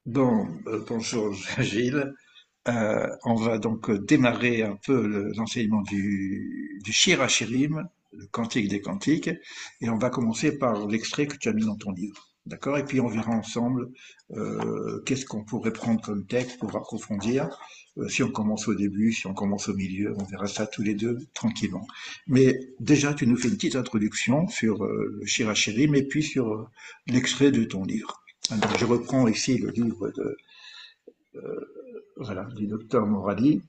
Bon, bonjour Gilles. On va donc démarrer un peu l'enseignement du Shir HaShirim, le Cantique des Cantiques, et on va commencer par l'extrait que tu as mis dans ton livre. D'accord? Et puis on verra ensemble qu'est-ce qu'on pourrait prendre comme texte pour approfondir. Si on commence au début, si on commence au milieu, on verra ça tous les deux tranquillement. Mais déjà, tu nous fais une petite introduction sur le Shir HaShirim et puis sur l'extrait de ton livre. Alors, je reprends ici le livre de voilà, du docteur Moradi,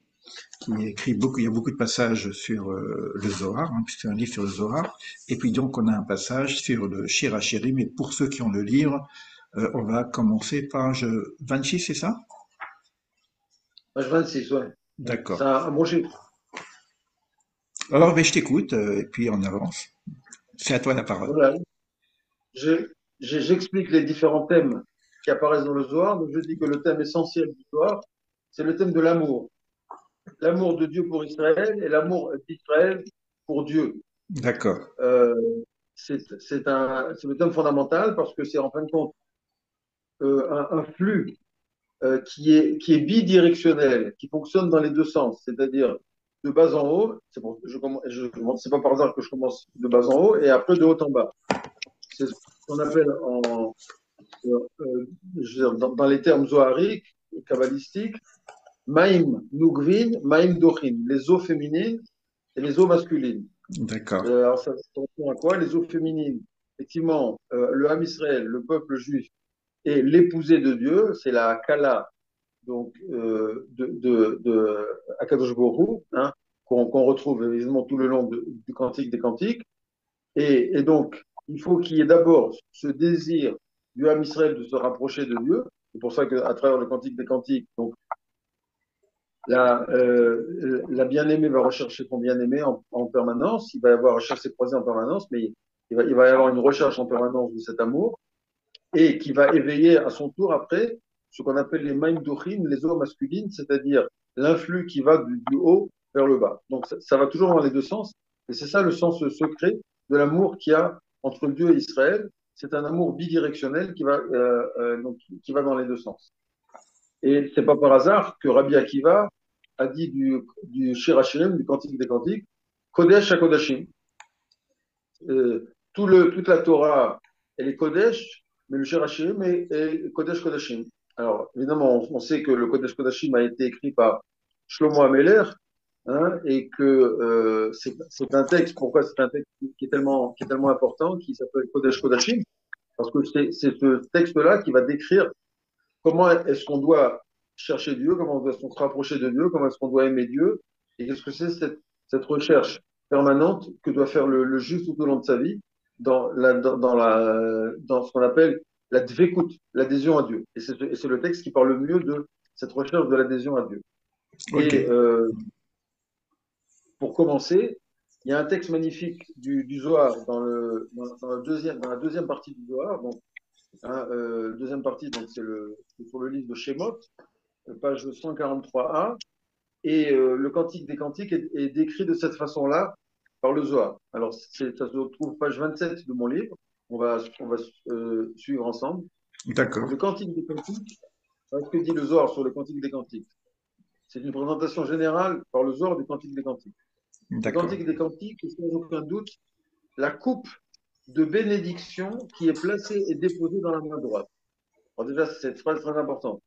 qui écrit beaucoup, il y a beaucoup de passages sur le Zohar, hein, puisque c'est un livre sur le Zohar, et puis donc on a un passage sur le Shir HaShirim, mais pour ceux qui ont le livre, on va commencer page 26, c'est ça? Page 26, ouais. Ouais. C'est D'accord. un bon chiffre. Alors ben, je t'écoute, et puis on avance. C'est à toi la parole. Voilà. Je- J'explique les différents thèmes qui apparaissent dans le Zohar. Donc, je dis que le thème essentiel du Zohar, c'est le thème de l'amour. L'amour de Dieu pour Israël et l'amour d'Israël pour Dieu. D'accord. Euh, c'est le thème fondamental parce que c'est en fin de compte un flux qui est bidirectionnel, qui fonctionne dans les deux sens, c'est-à-dire de bas en haut. C'est pas par hasard que je commence de bas en haut et après de haut en bas. C'est ce qu'on appelle dans les termes zohariques, kabbalistiques, maïm nugvin, maïm dochin, les eaux féminines et les eaux masculines. D'accord. Alors ça correspond à quoi? Les eaux féminines, effectivement, le Ham Israël, le peuple juif, est l'épousée de Dieu, c'est la Kala donc, de Akadosh Borou, hein, qu'on retrouve évidemment tout le long du Cantique des Cantiques. Et donc, il faut qu'il y ait d'abord ce désir du Ham Israël de se rapprocher de Dieu. C'est pour ça qu'à travers le Cantique des Cantiques, donc, la bien-aimée va rechercher son bien-aimé en permanence. Il va y avoir un chassé-croisé en permanence, mais il va y avoir une recherche en permanence de cet amour et qui va éveiller à son tour après ce qu'on appelle les maïm dochin, les eaux masculines, c'est-à-dire l'influx qui va du haut vers le bas. Donc ça va toujours dans les deux sens, et c'est ça le sens secret de l'amour qu'il y a entre Dieu et Israël. C'est un amour bidirectionnel donc, qui va dans les deux sens. Et c'est pas par hasard que Rabbi Akiva a dit du Shir Hashirim, du Cantique des Cantiques, Kodesh HaKodashim. Toute la Torah, elle est Kodesh, mais le Shir Hashirim est Kodesh Kodashim. Alors, évidemment, on sait que le Kodesh Kodashim a été écrit par Shlomo Ameler, hein, et que c'est un texte, pourquoi c'est un texte qui est tellement important, qui s'appelle Kodesh Kodashim, parce que c'est ce texte-là qui va décrire comment est-ce qu'on doit chercher Dieu, comment est-ce qu'on se rapprocher de Dieu, comment est-ce qu'on doit aimer Dieu, et qu'est-ce que c'est cette recherche permanente que doit faire le juif tout au long de sa vie dans ce qu'on appelle la dvekut, l'adhésion à Dieu. Et c'est le texte qui parle le mieux de cette recherche de l'adhésion à Dieu. Ok. Et pour commencer, il y a un texte magnifique du Zohar dans la deuxième partie du Zohar. Donc, hein, deuxième partie, donc c'est sur le livre de Shemot, page 143a. Et le Cantique des Cantiques est décrit de cette façon-là par le Zohar. Alors, ça se trouve page 27 de mon livre. On va suivre ensemble. D'accord. Le Cantique des Cantiques, ce que dit le Zohar sur le Cantique des Cantiques. C'est une présentation générale par le Zohar du Cantique des Cantiques. Le D'accord. Cantique des Cantiques est sans aucun doute la coupe de bénédiction qui est placée et déposée dans la main droite. Alors déjà, cette phrase est très importante.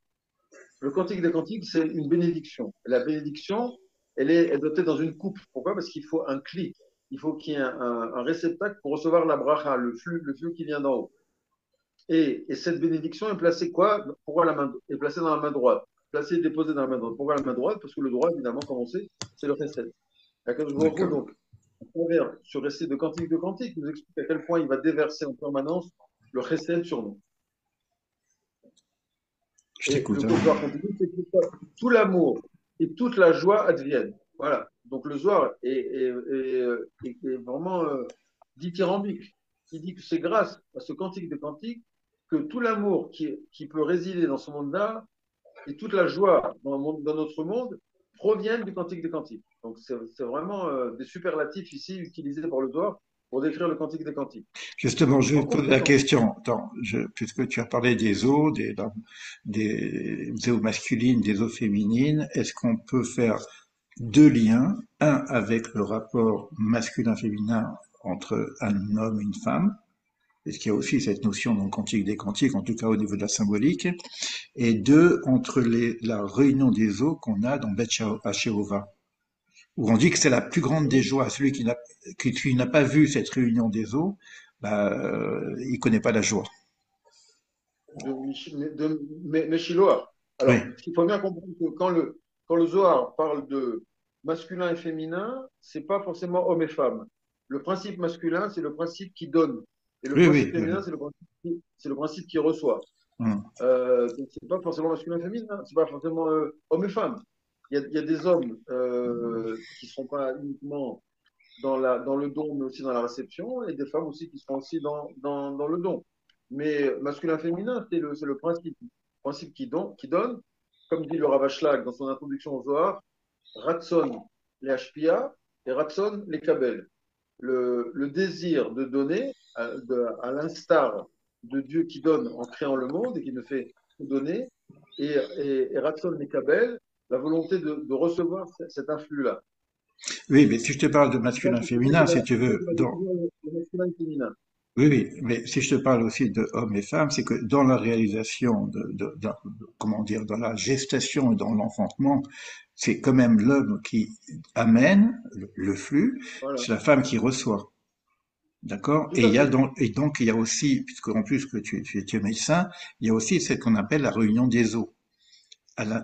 Le Cantique des Cantiques, c'est une bénédiction. La bénédiction, elle doit être dans une coupe. Pourquoi? Parce qu'il faut un cli. Il faut qu'il y ait un réceptacle pour recevoir la bracha, le flux qui vient d'en haut. Et cette bénédiction est placée quoi? Pourquoi la main, est placée dans la main droite? Placée et déposée dans la main droite. Pourquoi la main droite? Parce que le droit, évidemment, comme on sait, c'est le recette. D'accord. Donc, à travers ce récit de Cantique, nous explique à quel point il va déverser en permanence le recette sur nous. Je Et t'écoute, le hein. Zohar continue, c'est que tout l'amour et toute la joie adviennent. Voilà. Donc le Zohar est vraiment dithyrambique. Il dit que c'est grâce à ce cantique de cantiques que tout l'amour qui peut résider dans ce monde-là et toute la joie dans notre monde proviennent du cantique des cantiques. Donc c'est vraiment des superlatifs ici utilisés par le Zohar pour décrire le cantique des cantiques. Justement, je vais En te poser la conséquence, question. Attends, puisque tu as parlé des os, des os masculines, des os féminines, est-ce qu'on peut faire deux liens, un avec le rapport masculin-féminin entre un homme et une femme, est-ce qu'il y a aussi cette notion dans le Cantique des Cantiques, en tout cas au niveau de la symbolique, et deux, entre la réunion des eaux qu'on a dans Beth Sheova, où on dit que c'est la plus grande des joies. Celui qui n'a pas vu cette réunion des eaux, bah, il connaît pas la joie. Meshiloach. Oui, Alors, il faut bien comprendre que quand le Zohar parle de masculin et féminin, c'est pas forcément homme et femme. Le principe masculin, c'est le principe qui donne. Et le oui, principe oui. féminin, c'est le principe qui reçoit. Hum. Donc, c'est pas forcément masculin et féminin, c'est pas forcément homme et femme. Il y a des hommes qui ne seront pas uniquement dans le don, mais aussi dans la réception, et des femmes aussi qui seront aussi dans le don. Mais masculin-féminin, c'est le principe qui donne, comme dit le Ravashlag dans son introduction au Zohar, Ratson les Hashpia et Ratson les Kabel. Le désir de donner, à l'instar de Dieu qui donne en créant le monde et qui ne fait que donner, et Ratson les Kabel, la volonté de recevoir cet influx-là. Oui, mais si je te parle de Ça, c'est ça qui masculin-féminin, va, si tu ça veux, qui va définir le masculin et le féminin. oui, oui, mais si je te parle aussi de hommes et femmes, c'est que dans la réalisation comment dire, dans la gestation et dans l'enfantement, c'est quand même l'homme qui amène le flux, Voilà, c'est la femme qui reçoit. D'accord? tout à fait. Et donc, il y a aussi, puisque en plus que tu es médecin, il y a aussi ce qu'on appelle la réunion des os,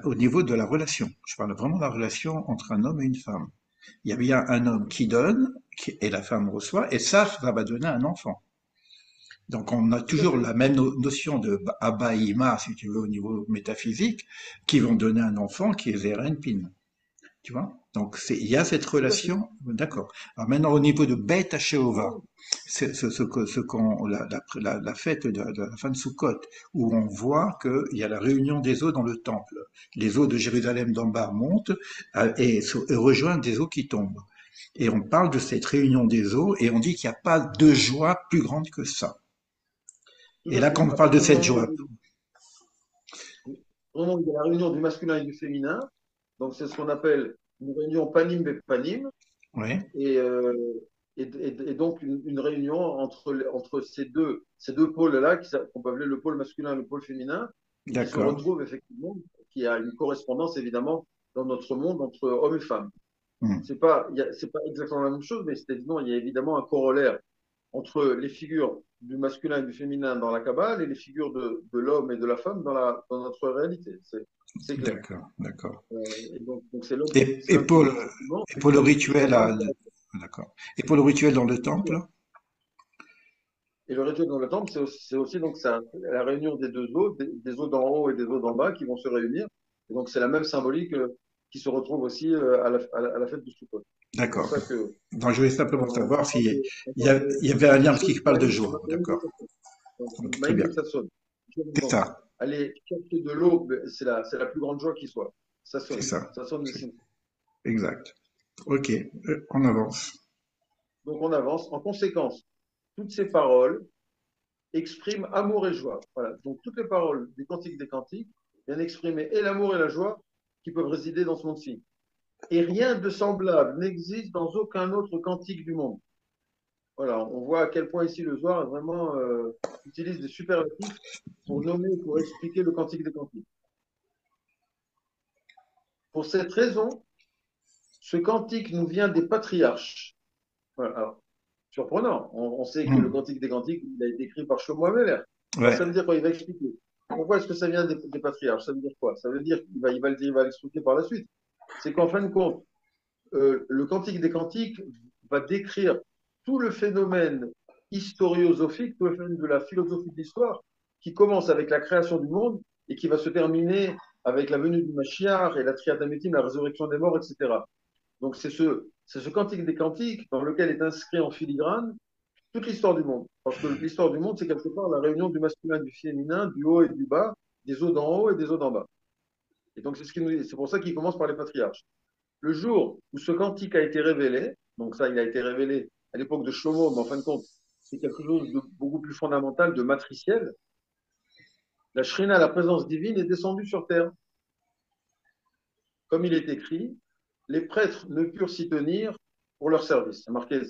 au niveau de la relation. Je parle vraiment de la relation entre un homme et une femme. Il y a bien un homme qui donne, et la femme reçoit, et ça va donner un enfant. Donc, on a Tout à toujours fait. la même notion de Abba et Ima, si tu veux, au niveau métaphysique, qui vont donner un enfant qui est Zerenpin. Tu vois? Donc, il y a cette Tout à fait. relation, d'accord. Alors maintenant, au niveau de Beth Hashéova, Oui, c'est la fête de la fin de Sukkot, où on voit qu'il y a la réunion des eaux dans le temple. Les eaux de Jérusalem d'en bas montent et rejoignent des eaux qui tombent. Et on parle de cette réunion des eaux et on dit qu'il n'y a pas de joie plus grande que ça. tout Et à là, fait. quand on À parle de partir du cette moment joie, où il y a la réunion du masculin et du féminin, donc c'est ce qu'on appelle une réunion panim et panim, oui, et, euh, et donc une réunion entre ces deux pôles-là, qu'on peut appeler le pôle masculin et le pôle féminin, et qui se d'accord. retrouvent effectivement, qui a une correspondance évidemment dans notre monde entre hommes et femmes. Hmm. C'est pas exactement la même chose, mais sinon, il y a évidemment un corollaire entre les figures du masculin et du féminin dans la Kabbale et les figures de l'homme et de la femme dans notre réalité. C'est clair. D'accord, d'accord. Donc c'est Et, c'est et l'homme qui pour, donne le- effectivement, et pour le et c'est la rituel, femme qui d'accord. Et pour le rituel dans le temple, reçoit. Et le rituel dans le temple, c'est aussi donc ça, la réunion des deux eaux, des eaux d'en haut et des eaux d'en bas qui vont se réunir. Et donc c'est la même symbolique qui se retrouve aussi à la fête du Sukkot. C'est pour d'accord. ça que Donc, je voulais quand simplement on savoir parle s'il on y, parle il y avait un lien de qui parle de joie. D'accord. Donc, très Maïm bien. Sasson. C'est Donc, ça. aller chercher de l'eau, ben, c'est la plus grande joie qui soit. C'est Sasson. ça. Sasson de Simcha. Exact. Ok. On avance. Donc, on avance. En conséquence, toutes ces paroles expriment amour et joie. Voilà. Donc, toutes les paroles du Cantique des Cantiques viennent exprimer et l'amour et la joie qui peuvent résider dans ce monde-ci. Et rien de semblable n'existe dans aucun autre cantique du monde. Voilà, on voit à quel point ici le Zohar vraiment utilise des superlatifs pour nommer, pour expliquer le Cantique des Cantiques. Pour cette raison, ce cantique nous vient des patriarches. Voilà. Alors, surprenant. On sait que le Hmm. cantique des cantiques, il a été écrit par Shlomo Meller. Alors, Ouais. ça veut dire quoi? Il va expliquer. Pourquoi est-ce que ça vient des patriarches? Ça veut dire quoi? Ça veut dire il va l'expliquer par la suite. C'est qu'en fin de compte, le cantique des cantiques va décrire tout le phénomène historiosophique, tout le phénomène de la philosophie de l'histoire, qui commence avec la création du monde et qui va se terminer avec la venue du Mashiach et la triadamétime, la résurrection des morts, etc. Donc c'est ce cantique des cantiques dans lequel est inscrit en filigrane toute l'histoire du monde. Parce que l'histoire du monde, c'est quelque part la réunion du masculin, du féminin, du haut et du bas, des eaux d'en haut et des eaux d'en bas. Et donc c'est pour ça qu'il commence par les patriarches. Le jour où ce cantique a été révélé, donc ça, il a été révélé à l'époque de Shlomo, mais en fin de compte, c'est quelque chose de beaucoup plus fondamental, de matriciel. La Shrina, la présence divine, est descendue sur terre. Comme il est écrit, les prêtres ne purent s'y tenir pour leur service. C'est marqué,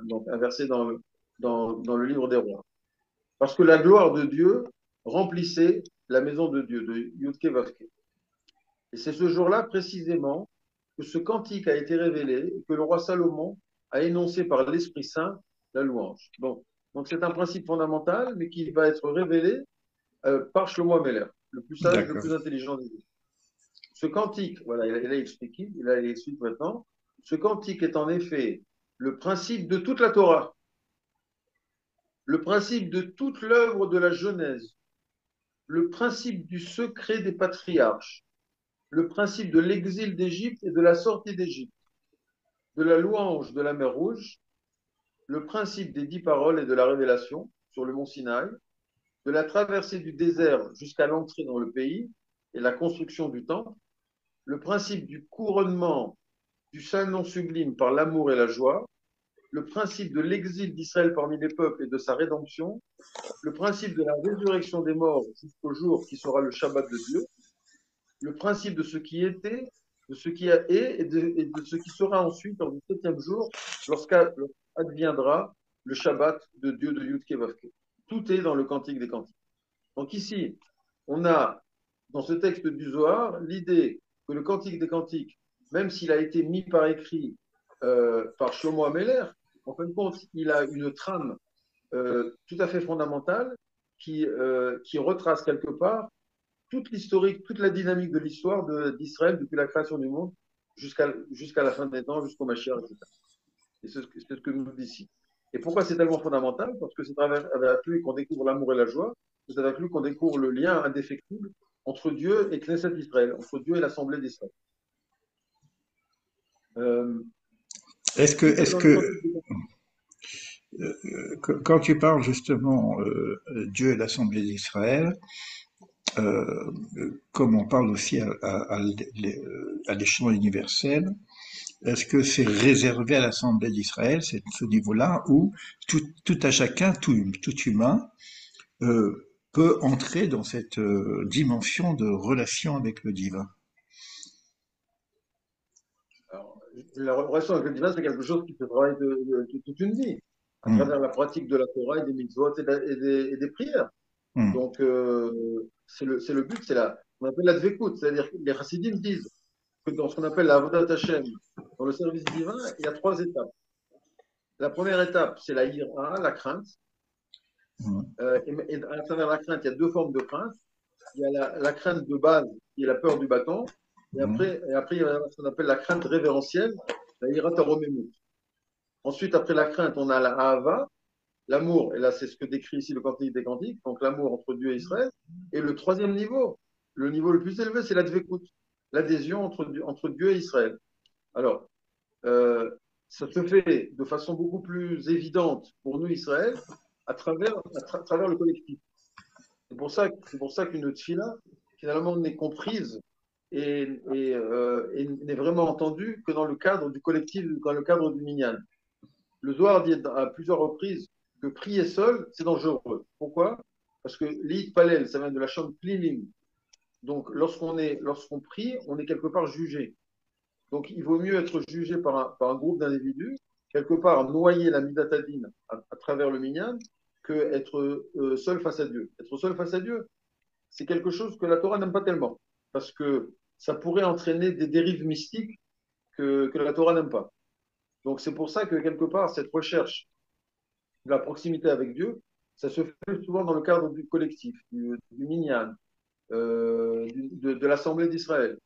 donc un verset dans le livre des rois. Parce que la gloire de Dieu remplissait la maison de Dieu, de Yudke Vavke. Et c'est ce jour-là précisément que ce cantique a été révélé et que le roi Salomon a énoncé par l'Esprit Saint la louange. Bon. Donc c'est un principe fondamental, mais qui va être révélé par Shlomo Ameler, le plus sage, le D'accord. plus intelligent des deux. Ce cantique, voilà, il explique maintenant, ce cantique est en effet le principe de toute la Torah, le principe de toute l'œuvre de la Genèse, le principe du secret des patriarches, le principe de l'exil d'Égypte et de la sortie d'Égypte, de la louange de la mer Rouge, le principe des 10 paroles et de la révélation sur le mont Sinaï, de la traversée du désert jusqu'à l'entrée dans le pays et la construction du temple, le principe du couronnement du saint nom sublime par l'amour et la joie, le principe de l'exil d'Israël parmi les peuples et de sa rédemption, le principe de la résurrection des morts jusqu'au jour qui sera le Shabbat de Dieu, le principe de ce qui était, de ce qui a est et de ce qui sera ensuite dans le septième jour lorsqu'adviendra le Shabbat de Dieu de Yudke Vavke. Tout est dans le Cantique des Cantiques. Donc ici, on a dans ce texte du Zohar l'idée que le Cantique des Cantiques, même s'il a été mis par écrit par Shlomo Ameler, en fin de compte, il a une trame tout à fait fondamentale qui retrace quelque part toute l'historique, toute la dynamique de l'histoire d'Israël depuis la création du monde jusqu'à la fin des temps, jusqu'au Mashiach, etc. Et c'est ce que nous dit ici. Et pourquoi c'est tellement fondamental? Parce que c'est avec lui qu'on découvre l'amour et la joie, c'est avec lui qu'on découvre le lien indéfectible entre Dieu et Knesset d'Israël, entre Dieu et l'Assemblée d'Israël. Euh, tout est Est-ce dans le que cantique des cantiques. quand tu parles justement Dieu et l'Assemblée d'Israël, euh, comme on parle aussi à l'échelon universel, est-ce que c'est réservé à l'Assemblée d'Israël, ce niveau-là, où tout à chacun, tout humain, peut entrer dans cette dimension de relation avec le divin? Alors, la relation avec le divin, c'est quelque chose qui se travaille de toute une vie, à Hum, travers la pratique de la Torah et des mitzvot et des prières. hum, Donc, c'est le but, on appelle la dvekout, c'est-à-dire que les chassidim disent que dans ce qu'on appelle la Avodat Hashem, dans le service divin, il y a trois étapes. La première étape, c'est la ira, la crainte. hum, Et à travers la crainte, il y a deux formes de crainte. Il y a la crainte de base, qui est la peur du bâton. hum, Il y a ce qu'on appelle la crainte révérentielle, la ira taromemut. Ensuite, après la crainte, on a la ahava, l'amour. Et là, c'est ce que décrit ici le Cantique des Cantiques, donc l'amour entre Dieu et Israël. Et le troisième niveau, le niveau le plus élevé, c'est la dvekout, l'adhésion entre Dieu et Israël. Alors, euh, ça se fait de façon beaucoup plus évidente pour nous, Israël, à travers le collectif. C'est pour ça qu'une tfila, finalement, n'est comprise et n'est vraiment entendue que dans le cadre du collectif, dans le cadre du minyan. Le Zohar dit à plusieurs reprises que prier seul, c'est dangereux. Pourquoi? Parce que l'id palel, ça vient de la chambre plilim. Donc, lorsqu'on prie, on est quelque part jugé. Donc, il vaut mieux être jugé par un groupe d'individus, quelque part noyer la midatadine à travers le minyan, que être seul face à Dieu. Être seul face à Dieu, c'est quelque chose que la Torah n'aime pas tellement, parce que ça pourrait entraîner des dérives mystiques que la Torah n'aime pas. Donc, c'est pour ça que quelque part, cette recherche de la proximité avec Dieu, ça se fait souvent dans le cadre du collectif, du minyan, de l'Assemblée d'Israël.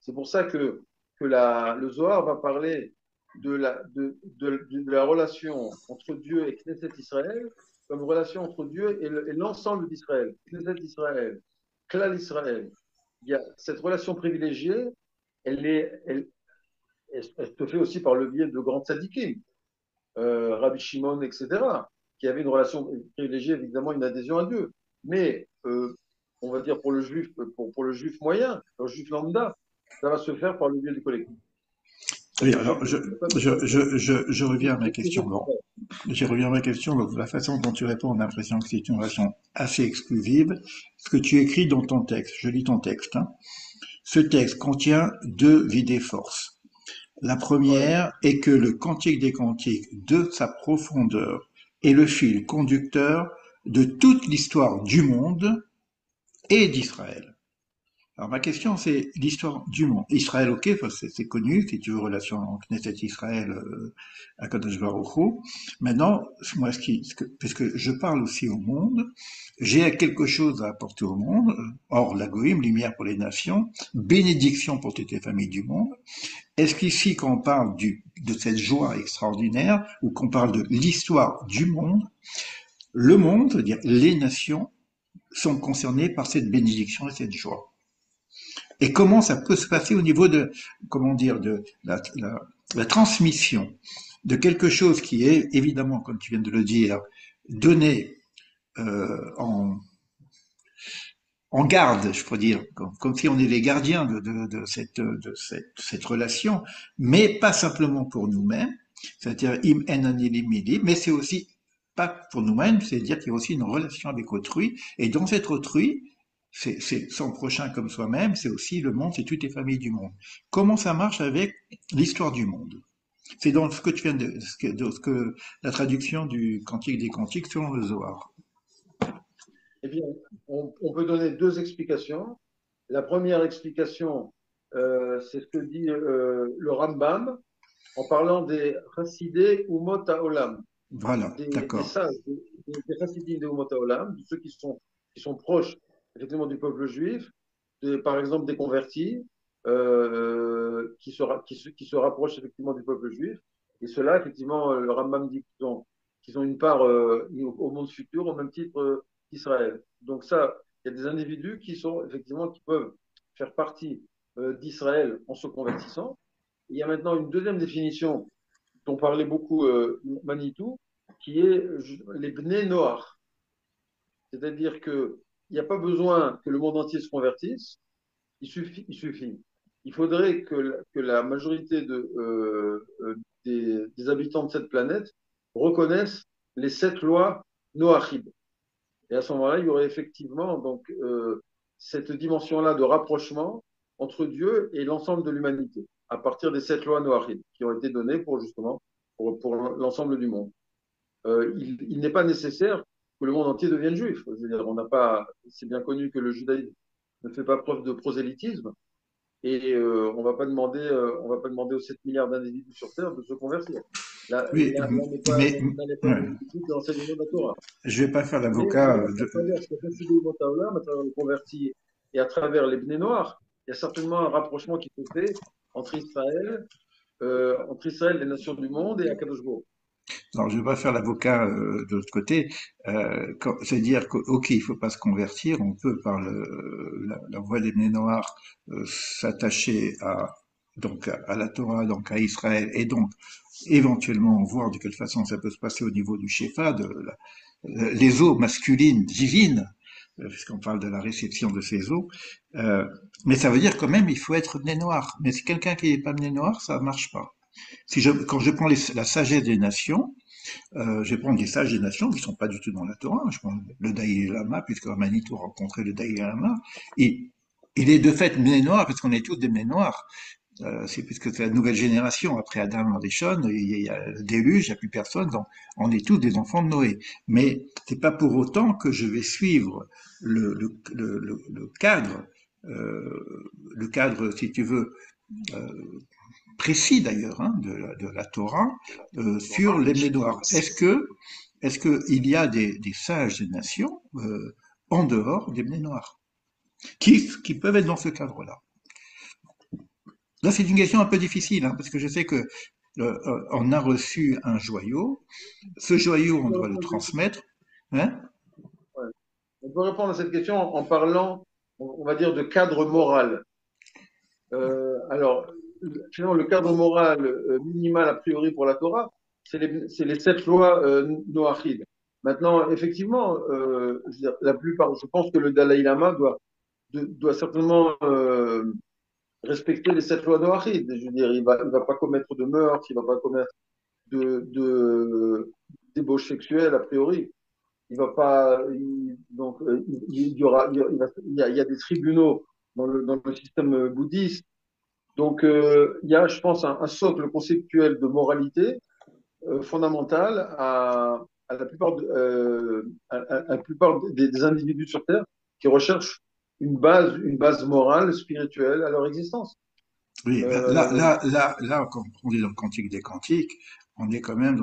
C'est pour ça que le Zohar va parler de la relation entre Dieu et Knesset Israël comme relation entre Dieu et l'ensemble d'Israël. Knesset Israël, Klal Israël. Il y a cette relation privilégiée, elle se fait aussi par le biais de grands tzadikim, Rabbi Shimon, etc., qui avaient une relation privilégiée, évidemment, une adhésion à Dieu. Mais, on va dire pour le juif moyen, le juif lambda, ça va se faire par le biais du collectif. Oui, Ok, alors y a pas de problème. je reviens à ma question. Expliquez-moi. Bon, je reviens à ma question. Donc, la façon dont tu réponds, on a l'impression que c'est une relation assez exclusive. Ce que tu écris dans ton texte, je lis ton texte, hein. Ce texte contient deux idées forces. La Ouais. première est que le Cantique des Cantiques, de sa profondeur, est le fil conducteur de toute l'histoire du monde et d'Israël. Alors ma question, c'est l'histoire du monde. Israël, ok, c'est connu, si tu veux, relation entre Knesset Israël, Akadosh Baruch Hu. Maintenant, moi, puisque je parle aussi au monde, j'ai quelque chose à apporter au monde, hors la Goïm, lumière pour les nations, bénédiction pour toutes les familles du monde. Est-ce qu'ici, quand on parle de cette joie extraordinaire, ou qu'on parle de l'histoire du monde, le monde, c'est-à-dire les nations, sont concernées par cette bénédiction et cette joie? Et comment ça peut se passer au niveau de, comment dire, de la transmission de quelque chose qui est évidemment, comme tu viens de le dire, donné en, en garde, je pourrais dire, comme si on est les gardiens de cette relation, mais pas simplement pour nous-mêmes, c'est-à-dire im en anilim ilim, mais c'est aussi pas pour nous-mêmes, c'est-à-dire qu'il y a aussi une relation avec autrui, et dans cette autrui, c'est son prochain comme soi-même, c'est aussi le monde, c'est toutes les familles du monde. Comment ça marche avec l'histoire du monde? C'est dans ce que tu viens de la traduction du Cantique des Cantiques selon le Zohar. Eh bien, on peut donner deux explications. La première explication, c'est ce que dit le Rambam en parlant des Chassidé ou Mota Olam, Voilà, des d'accord. sages, des Chassidim de Umot Haolam, de ceux qui sont proches effectivement du peuple juif, par exemple des convertis, qui se rapprochent effectivement du peuple juif. Et ceux-là, effectivement, le Rambam dit qu'ils ont une part au monde futur au même titre qu'Israël. Donc ça, il y a des individus qui sont effectivement qui peuvent faire partie d'Israël en se convertissant. Il y a maintenant une deuxième définition dont parlait beaucoup Manitou, qui est les Bnei Noach. C'est-à-dire qu'il n'y a pas besoin que le monde entier se convertisse, il suffit. Il faudrait que la majorité des habitants de cette planète reconnaissent les 7 lois Noachides. Et à ce moment-là, il y aurait effectivement donc cette dimension-là de rapprochement entre Dieu et l'ensemble de l'humanité, à partir des 7 lois Noachides qui ont été données pour justement pour l'ensemble du monde. Il n'est pas nécessaire que le monde entier devienne juif. Je veux dire, on n'a pas, c'est bien connu que le judaïsme ne fait pas preuve de prosélytisme et on va pas demander aux 7 milliards d'individus sur Terre de se convertir. Oui, mais Là n'est pas ouais, le but de l'enseignement de la Torah. je vais pas faire Mais l'avocat à travers ce Chassidé Motaolam, à travers le converti et à travers les Bnei Noirs, il y a certainement un rapprochement qui se fait entre Israël, les nations du monde et Akadosh Baruch. alors je vais pas faire l'avocat de l'autre côté. C'est-à-dire que, ok, il faut pas se convertir, on peut par la voie des nez noirs s'attacher à la Torah, donc à Israël, et donc éventuellement voir de quelle façon ça peut se passer au niveau du Shefa, les eaux masculines divines, puisqu'on parle de la réception de ces eaux. Euh, mais ça veut dire quand même il faut être né noir. Mais si quelqu'un qui n'est pas né noir, ça marche pas. Quand je prends la sagesse des nations, je vais prendre des sages des nations qui ne sont pas du tout dans la Torah. Je prends le Dalai Lama, puisque Manitou a rencontré le Dalai Lama. Et il est de fait né noir, parce qu'on est tous des nés noirs. C'est puisque c'est la nouvelle génération. Après Adam Rishon, il y a le déluge, il n'y a plus personne. Donc, on est tous des enfants de Noé. Mais c'est pas pour autant que je vais suivre le cadre, le cadre, si tu veux, euh, précis d'ailleurs, hein, de la Torah sur les Médoirs. Est-ce que il y a des sages des nations en dehors des Ménoirs qui peuvent être dans ce cadre-là? Là, c'est une question un peu difficile, hein, parce que je sais que on a reçu un joyau. Ce joyau, on doit le transmettre. Hein. Ouais. On peut répondre à cette question en parlant, on va dire, de cadre moral. Alors, finalement, le cadre moral minimal a priori pour la Torah, c'est les 7 lois noachides. Maintenant, effectivement, je veux dire, je pense que le Dalai Lama doit certainement respecter les 7 lois noachides. Je veux dire, il va pas commettre de meurtre, il va pas commettre de débauche sexuelle, a priori. Il va pas, donc, il y aura, il y a des tribunaux dans le système bouddhiste. Donc, il y a, je pense, un socle conceptuel de moralité fondamentale à la plupart, à la plupart des individus sur Terre qui recherchent une base morale, spirituelle à leur existence. Oui, Euh, quand on est dans le Cantique des Cantiques, on est quand même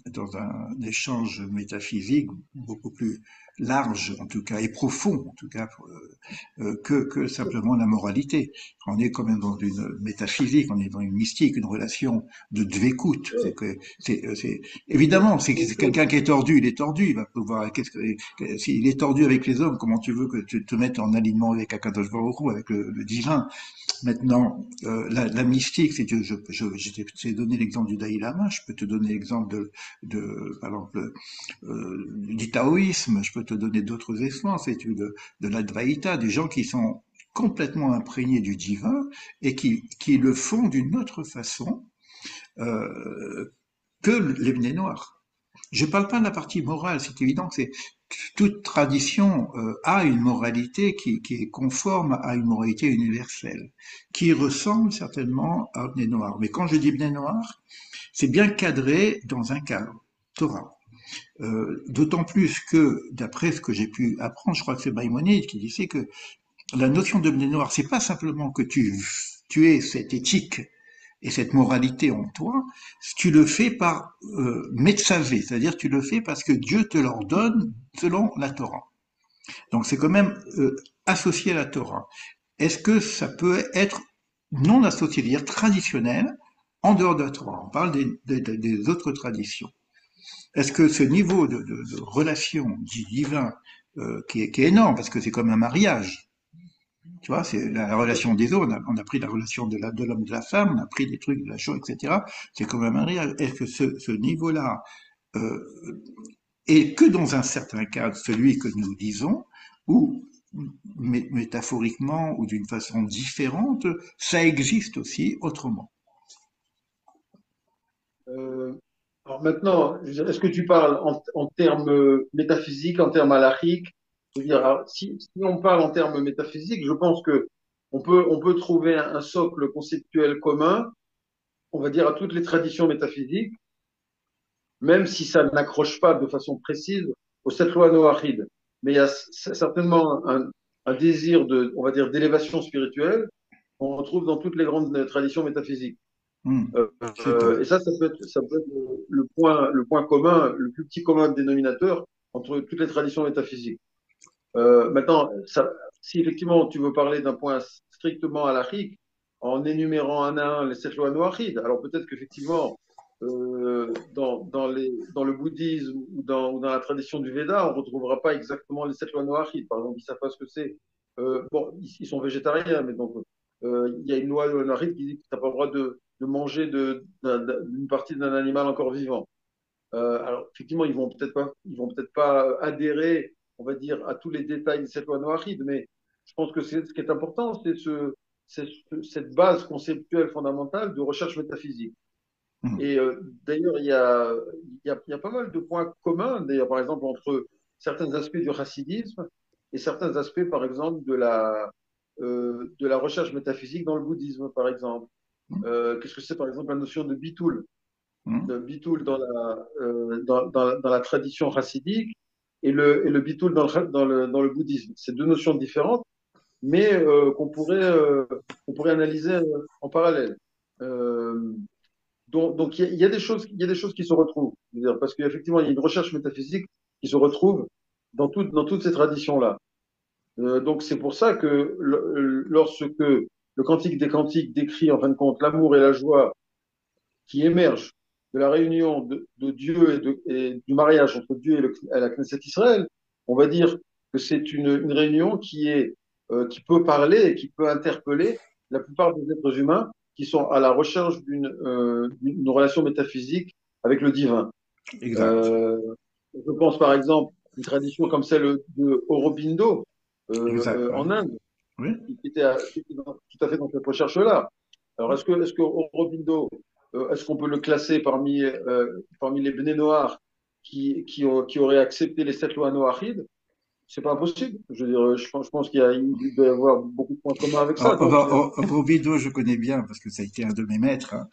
dans un échange métaphysique beaucoup plus large, en tout cas, et profond, en tout cas, que simplement la moralité. On est quand même dans une métaphysique, on est dans une mystique, une relation de dvécoute. Évidemment, c'est quelqu'un qui est tordu, il est tordu, il va pouvoir, s'il est tordu avec les hommes, comment tu veux que tu te mettes en alignement avec Akadosh Baruch Hu, avec le divin? Maintenant, la mystique, si j'ai donné l'exemple du Dalai Lama, je peux te donner l'exemple par exemple, du taoïsme, je peux te donner d'autres essences, de l'Advaita, des gens qui sont complètement imprégnés du divin et qui le font d'une autre façon euh, que les Bnei Noirs. Je ne parle pas de la partie morale, c'est évident que toute tradition a une moralité qui est conforme à une moralité universelle, qui ressemble certainement à Bnei Noir. Mais quand je dis Bnei Noir, c'est bien cadré dans un cadre, Torah. D'autant plus que, d'après ce que j'ai pu apprendre, je crois que c'est Maïmonide qui disait que la notion de Bnei Noir, c'est pas simplement que tu aies cette éthique et cette moralité en toi, tu le fais par metsavé, c'est-à-dire tu le fais parce que Dieu te l'ordonne selon la Torah. Donc c'est quand même associé à la Torah. Est-ce que ça peut être non associé, c'est-à-dire traditionnel, en dehors de la Torah? On parle des autres traditions. Est-ce que ce niveau de relation divin qui est énorme, parce que c'est comme un mariage, tu vois, c'est la relation des eaux. On a pris la relation de l'homme et de la femme, on a pris des trucs de la chose, etc. C'est comme un mariage. Est-ce que ce niveau-là euh, est que dans un certain cadre, celui que nous disons, ou métaphoriquement ou d'une façon différente, ça existe aussi autrement? euh, alors maintenant, est-ce que tu parles en termes métaphysiques, en termes halachiques? Je veux dire, alors, si on parle en termes métaphysiques, je pense que on peut trouver un socle conceptuel commun, on va dire, à toutes les traditions métaphysiques, même si ça n'accroche pas de façon précise aux 7 lois noachides. Mais il y a certainement un désir de, on va dire, d'élévation spirituelle qu'on retrouve dans toutes les grandes traditions métaphysiques. C'est pas. Et ça peut être le point commun, le plus petit commun dénominateur entre toutes les traditions métaphysiques. Maintenant, si effectivement tu veux parler d'un point strictement halachique, en énumérant un à un les 7 lois noachides, alors peut-être qu'effectivement, dans le bouddhisme ou dans la tradition du Veda, on ne retrouvera pas exactement les 7 lois noachides. Par exemple, ils ne savent pas ce que c'est. Bon, ils sont végétariens, mais donc il y a une loi noachide qui dit que tu n'as pas le droit de manger d'une partie d'un animal encore vivant. Alors, effectivement, ils vont peut-être pas adhérer, on va dire, à tous les détails de cette loi noachide, mais je pense que ce qui est important, cette base conceptuelle fondamentale de recherche métaphysique. Hum, Et d'ailleurs, il y a pas mal de points communs, d'ailleurs, par exemple, entre certains aspects du chassidisme et certains aspects, par exemple, de la recherche métaphysique dans le bouddhisme, par exemple. Qu'est-ce que c'est, par exemple, la notion de bitoul? hum, De bitoul dans la tradition chassidique et le bitoul dans le bouddhisme. C'est deux notions différentes, mais qu'on pourrait analyser en parallèle. Euh, donc il y a des choses, il y a des choses qui se retrouvent. Je veux dire, parce qu'effectivement, il y a une recherche métaphysique qui se retrouve dans toutes ces traditions-là. Donc c'est pour ça que lorsque le Cantique des Cantiques décrit en fin de compte l'amour et la joie qui émergent de la réunion de Dieu et du mariage entre Dieu et la Knesset Israël, on va dire que c'est une réunion qui peut parler et qui peut interpeller la plupart des êtres humains qui sont à la recherche d'une relation métaphysique avec le divin. exact. Euh, je pense par exemple à une tradition comme celle de Aurobindo Exact. Ouais. en Inde. Oui. qui était tout à fait dans cette recherche-là. Alors, est-ce que Aurobindo, est-ce qu'on peut le classer parmi les Bnei Noach qui auraient accepté les 7 lois noachides? C'est pas impossible. Je veux dire, je pense il doit y avoir beaucoup de points communs avec ça. Donc, Robideau, je connais bien parce que ça a été un de mes maîtres hein,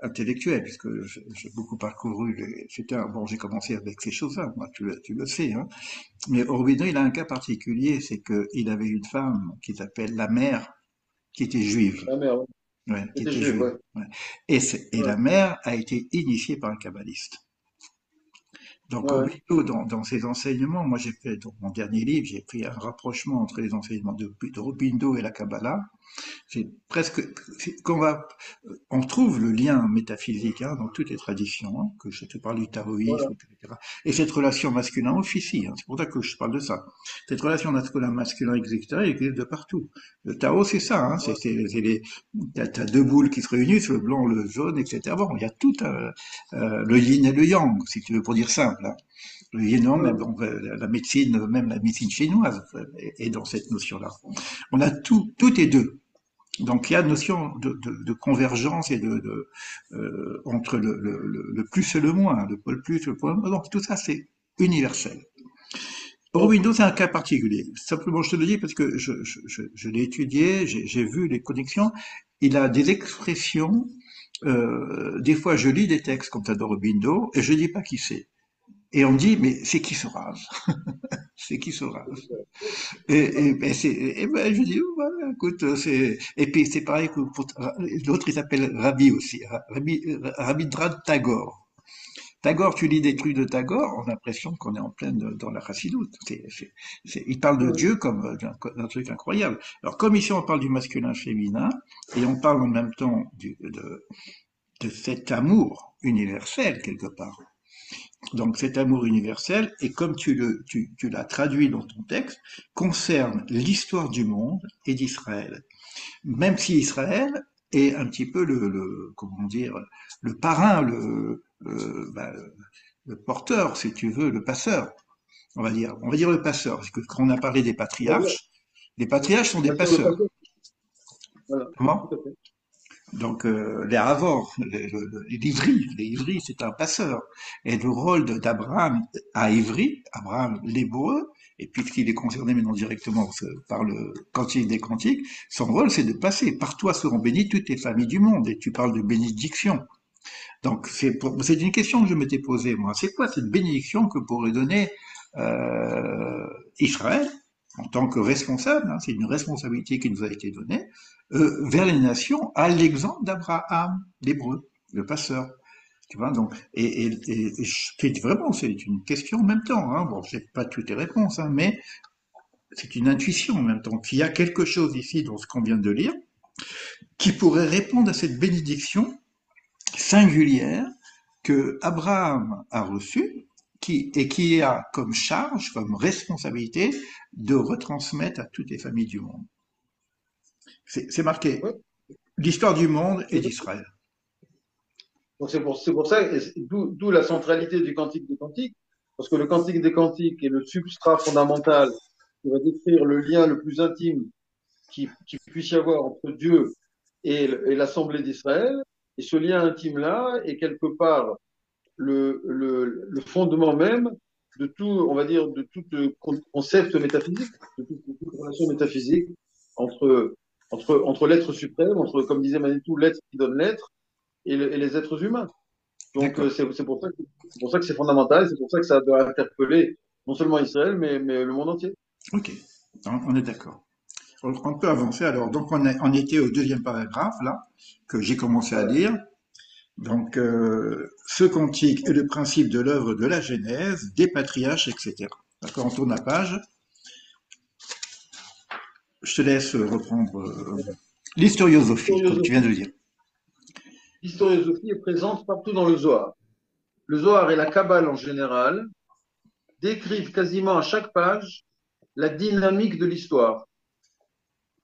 intellectuels, puisque j'ai beaucoup parcouru. Bon, j'ai commencé avec ces choses-là, moi, tu le sais. Hein. Mais Robideau, il a un cas particulier, c'est qu'il avait une femme qui s'appelle la mère, qui était juive. la mère, ouais. Ouais, qui C'était était juif, juive. ouais. Ouais. Et Ouais, la mère a été initiée par un kabbaliste. Donc, ouais, Robideau, dans ses enseignements, moi j'ai fait, dans mon dernier livre, j'ai pris un rapprochement entre les enseignements de Robindo et la Kabbalah. C'est presque, on trouve le lien métaphysique hein, dans toutes les traditions, hein, que je te parle du taoïsme, voilà. etc. Et cette relation masculin-officie, hein, c'est pour ça que je parle de ça. Cette relation masculin, etc., elle existe de partout. Le Tao, c'est ça, hein, Ouais, t'as deux boules qui se réunissent, le blanc, le jaune, etc. Bon, il y a tout le yin et le yang, si tu veux, pour dire simple. Hein. Le yin et le yang, ouais, même, la médecine, même la médecine chinoise est dans cette notion-là. On a tout est deux. Donc il y a une notion de convergence et entre le plus et le moins, le pôle plus, le pôle moins. Donc tout ça c'est universel. ok. Aurobindo c'est un cas particulier. Simplement je te le dis parce que je l'ai étudié, j'ai vu les connexions. Il a des expressions. Des fois je lis des textes comme ça d'Aurobindo et je dis pas qui c'est. Et on me dit mais c'est qui ce rase? C'est qui ce rase? Et ben, je dis, oh, voilà, écoute, et puis c'est pareil que l'autre, il s'appelle Rabbi aussi, Rabindranath Tagore. Tagore, tu lis des trucs de Tagore, on a l'impression qu'on est en pleine dans la chassidoute. Il parle de Ouais, Dieu comme d'un truc incroyable. Alors, comme ici on parle du masculin féminin, et on parle en même temps de cet amour universel quelque part. Donc cet amour universel, et comme tu l'as traduit dans ton texte, concerne l'histoire du monde et d'Israël. Même si Israël est un petit peu comment dire, le parrain, le porteur, si tu veux, le passeur, on va dire le passeur, parce que quand on a parlé des ouais, patriarches, les patriarches sont des bien sûr, le passeurs. passé. Voilà, Comment? tout à fait. Donc les Havors, les Ivry, c'est un passeur. Et le rôle d'Abraham à Ivry, Abraham l'hébreu, et puisqu'il est concerné maintenant directement par le Cantique des Cantiques, son rôle c'est de passer. Par toi seront bénies toutes les familles du monde. Et tu parles de bénédiction. Donc c'est une question que je m'étais posée moi. C'est quoi cette bénédiction que pourrait donner Israël en tant que responsable, hein, c'est une responsabilité qui nous a été donnée, vers les nations, à l'exemple d'Abraham, l'hébreu, le passeur. Tu vois, donc, vraiment, c'est une question en même temps. Hein. Bon, j'ai pas toutes les réponses, hein, mais c'est une intuition en même temps. Qu'il y a quelque chose ici dans ce qu'on vient de lire qui pourrait répondre à cette bénédiction singulière que Abraham a reçue et qui a comme charge, comme responsabilité de retransmettre à toutes les familles du monde. C'est marqué Ouais, l'histoire du monde et tout à fait. d'Israël. Donc c'est pour ça, et d'où la centralité du Cantique des Cantiques, parce que le Cantique des Cantiques est le substrat fondamental qui va décrire le lien le plus intime qui puisse y avoir entre Dieu et l'Assemblée d'Israël. Et ce lien intime-là est quelque part le fondement même de tout, on va dire, de tout concept métaphysique, de toute relation métaphysique entre, entre l'être suprême, entre, comme disait Manitou, l'être qui donne l'être et les êtres humains. Donc, D'accord. c'est pour ça que c'est fondamental, c'est pour ça que ça doit interpeller non seulement Israël, mais le monde entier. Ok. On est d'accord. On peut avancer alors. Donc on était au deuxième paragraphe là que j'ai commencé à Voilà. lire. Donc ce cantique est le principe de l'œuvre de la Genèse, des patriarches, etc. D'accord. On tourne la page. Je te laisse reprendre l'historiosophie, comme tu viens de le dire. L'historiosophie est présente partout dans le Zohar. Le Zohar et la Kabbale en général décrivent quasiment à chaque page la dynamique de l'histoire.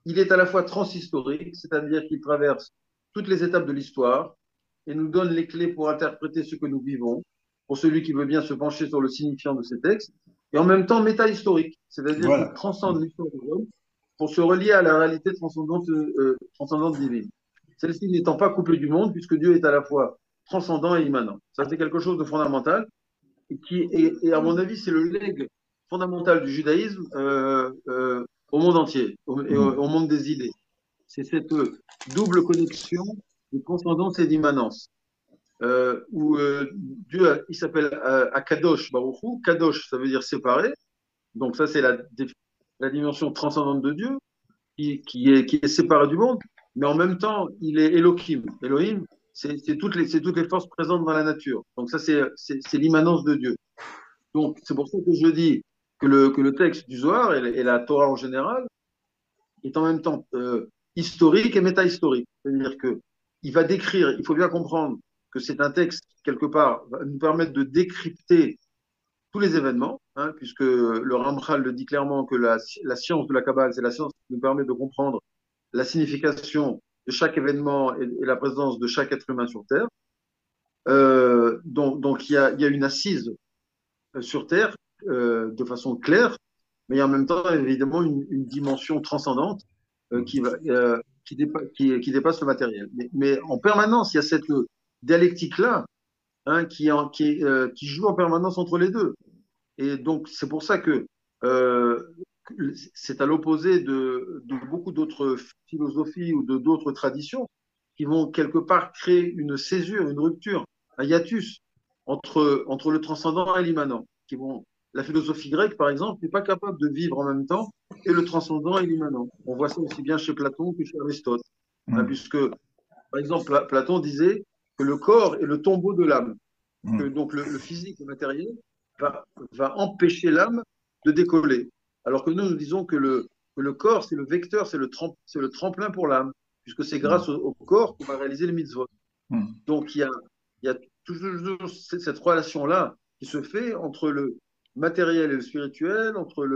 Il est à la fois transhistorique, c'est-à-dire qu'il traverse toutes les étapes de l'histoire et nous donne les clés pour interpréter ce que nous vivons, pour celui qui veut bien se pencher sur le signifiant de ces textes, et en même temps métahistorique, c'est-à-dire qu'il Voilà. transcende l'histoire de l'homme pour se relier à la réalité transcendante divine. Celle-ci n'étant pas couplée du monde, puisque Dieu est à la fois transcendant et immanent. Ça, c'est quelque chose de fondamental et à mon avis, c'est le legs fondamental du judaïsme au monde entier au monde des idées. C'est cette double connexion de transcendance et d'immanence. Où Dieu, il s'appelle Akadosh Baruch Hu. Kadosh, ça veut dire séparé. Donc ça, c'est la dimension transcendante de Dieu qui est séparée du monde. Mais en même temps, il est Elohim. Elohim, c'est toutes les forces présentes dans la nature. Donc ça, c'est l'immanence de Dieu. Donc c'est pour ça que je dis que le texte du Zohar et la Torah en général est en même temps historique et métahistorique. C'est-à-dire que il va décrire, il faut bien comprendre que c'est un texte, quelque part, va nous permettre de décrypter tous les événements, hein, puisque le Ramchal le dit clairement que la science de la Kabbale, c'est la science qui nous permet de comprendre la signification de chaque événement et la présence de chaque être humain sur Terre. Donc il y a une assise sur Terre de façon claire, mais il y a en même temps évidemment une dimension transcendante qui dépasse le matériel. Mais en permanence, il y a cette dialectique-là hein, qui joue en permanence entre les deux. Et donc, c'est pour ça que c'est à l'opposé de beaucoup d'autres philosophies ou de d'autres traditions qui vont quelque part créer une césure, une rupture, un hiatus entre le transcendant et l'immanent. La philosophie grecque, par exemple, n'est pas capable de vivre en même temps et le transcendant et l'immanent. On voit ça aussi bien chez Platon que chez Aristote. Hein, puisque, par exemple, Platon disait que le corps est le tombeau de l'âme. Que donc le physique, le matériel, va empêcher l'âme de décoller. Alors que nous disons que le corps, c'est le vecteur, c'est le tremplin pour l'âme, puisque c'est grâce au corps qu'on va réaliser les mitzvot. Donc il y a toujours cette relation-là qui se fait entre le matériel et le spirituel, entre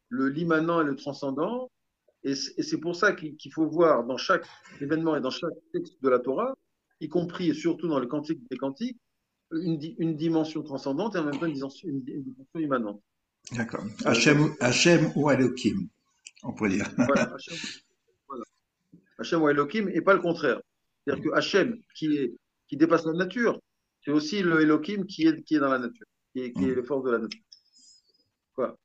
l'immanent et le transcendant. Et c'est pour ça qu'il faut voir dans chaque événement et dans chaque texte de la Torah, y compris et surtout dans le Cantique des Cantiques, une dimension transcendante et en même temps une dimension immanente. D'accord. Hachem ou Elohim, on pourrait dire. Voilà, Hachem ou Elohim et pas le contraire. C'est-à-dire que Hachem, qui dépasse la nature, c'est aussi le Elohim qui est dans la nature, qui est le force de la nature. Voilà.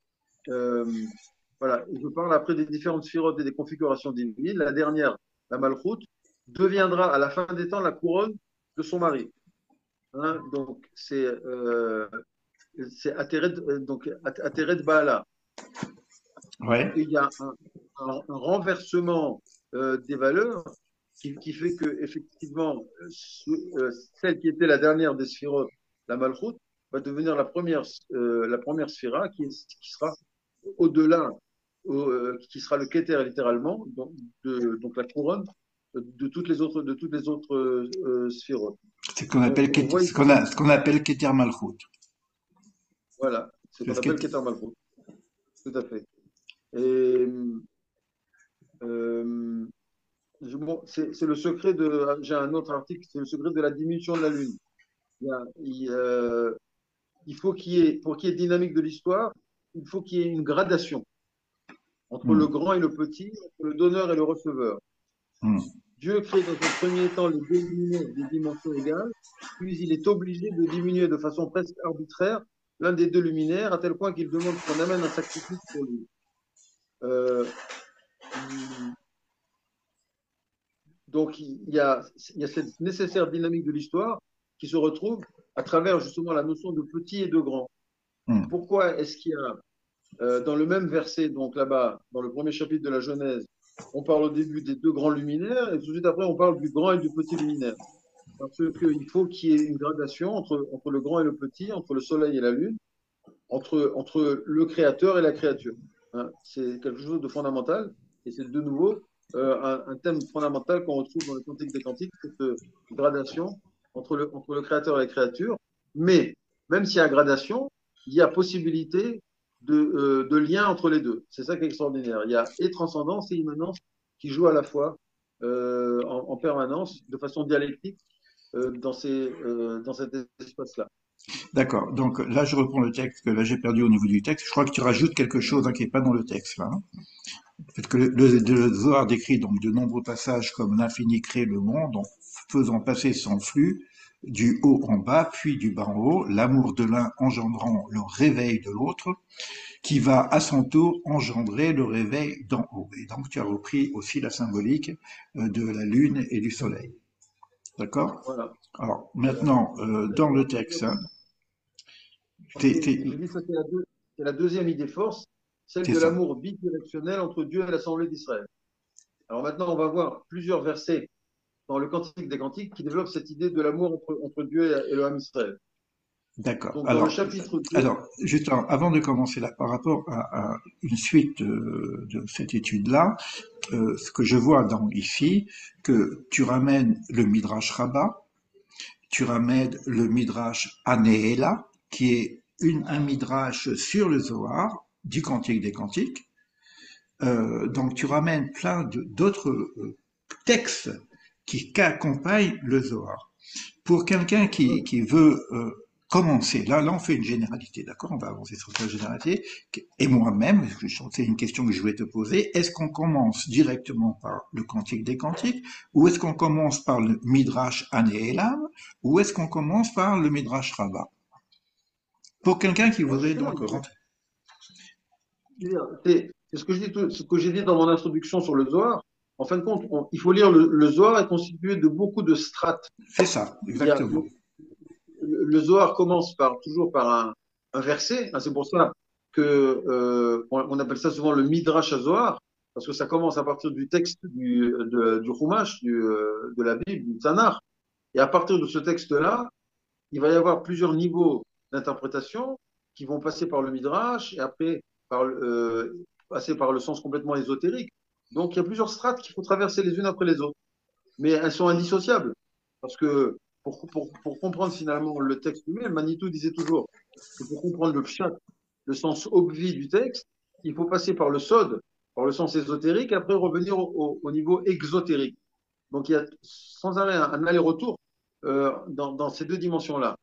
Voilà. Je parle après des différentes sphirotes et des configurations divines. La dernière, la Malchut, deviendra à la fin des temps la couronne de son mari. Hein, donc, c'est Ateret Baala. Ouais. Il y a un renversement des valeurs qui fait que effectivement celle qui était la dernière des sphirotes, la Malchut, va devenir la première sphira qui sera au-delà, qui sera le Keter littéralement, donc la couronne de toutes les autres sphirotes. C'est ce qu'on appelle Keter Malchut. Voilà, c'est ce qu'on appelle Keter Malchut. Tout à fait. Et c'est le secret de. J'ai un autre article, c'est le secret de la diminution de la Lune. Il faut pour qu'il y ait dynamique de l'histoire, il faut qu'il y ait une gradation entre le grand et le petit, entre le donneur et le receveur. Dieu crée dans un premier temps les deux luminaires des dimensions égales, puis il est obligé de diminuer de façon presque arbitraire l'un des deux luminaires, à tel point qu'il demande qu'on amène un sacrifice pour lui. Donc, il y a cette nécessaire dynamique de l'histoire qui se retrouve à travers justement la notion de petit et de grand. Pourquoi est-ce qu'il y a, dans le même verset, donc là-bas, dans le premier chapitre de la Genèse, on parle au début des deux grands luminaires et tout de suite après, on parle du grand et du petit luminaire. Parce qu'il faut qu'il y ait une gradation entre le grand et le petit, entre le soleil et la lune, entre le créateur et la créature. Hein, c'est quelque chose de fondamental et c'est de nouveau un thème fondamental qu'on retrouve dans le Cantique des Cantiques, cette gradation entre le créateur et la créature. Mais même s'il y a gradation, il y a possibilité de lien entre les deux. C'est ça qui est extraordinaire. Il y a et transcendance et immanence qui jouent à la fois en permanence, de façon dialectique, dans cet espace-là. D'accord. Donc là, je reprends le texte que là j'ai perdu au niveau du texte. Je crois que tu rajoutes quelque chose hein, qui n'est pas dans le texte là. Hein. Parce que le Zohar décrit donc de nombreux passages comme l'infini crée le monde, en faisant passer son flux du haut en bas, puis du bas en haut, l'amour de l'un engendrant le réveil de l'autre, qui va à son tour engendrer le réveil d'en haut. Et donc tu as repris aussi la symbolique de la lune et du soleil. D'accord? Voilà. Alors Voilà. maintenant, dans le texte, hein, J'ai dit ça, c'est la deuxième idée force, celle c'est de ça. l'amour bidirectionnel entre Dieu et l'Assemblée d'Israël. Alors maintenant, on va voir plusieurs versets dans le Cantique des Cantiques qui développent cette idée de l'amour entre Dieu et le Ham Israël. D'accord. Donc dans le chapitre 2, Juste avant de commencer là, par rapport à une suite de cette étude-là, ce que je vois ici, que tu ramènes le Midrash Rabbah, tu ramènes le Midrash Anéhéla, qui est un Midrash sur le Zohar, du Cantique des Cantiques. Donc tu ramènes plein d'autres textes qui accompagnent le Zohar. Pour quelqu'un qui veut commencer, là on fait une généralité, d'accord? On va avancer sur cette généralité. Et moi-même, c'est une question que je vais te poser, est-ce qu'on commence directement par le Cantique des Cantiques, ou est-ce qu'on commence par le Midrash Anéhélam, ou est-ce qu'on commence par le Midrash Rabbah? Pour quelqu'un qui alors voudrait justement, donc rentrer. c'est ce que j'ai dit dans mon introduction sur le Zohar. En fin de compte, il faut lire le Zohar est constitué de beaucoup de strates. C'est ça, Il y a, exactement. le Zohar commence toujours par un verset. Hein, c'est pour ça que on appelle ça souvent le Midrash Zohar, parce que ça commence à partir du texte du Chumash, de la Bible, du Tanakh. Et à partir de ce texte-là, il va y avoir plusieurs niveaux d'interprétation qui vont passer par le Midrash et après passer par le sens complètement ésotérique. Donc il y a plusieurs strates qu'il faut traverser les unes après les autres, mais elles sont indissociables. Parce que pour comprendre finalement le texte lui-même, Manitou disait toujours que pour comprendre le pshat, le sens obvi du texte, il faut passer par le sod, par le sens ésotérique, et après revenir au niveau exotérique. Donc il y a sans arrêt un aller-retour dans ces deux dimensions-là.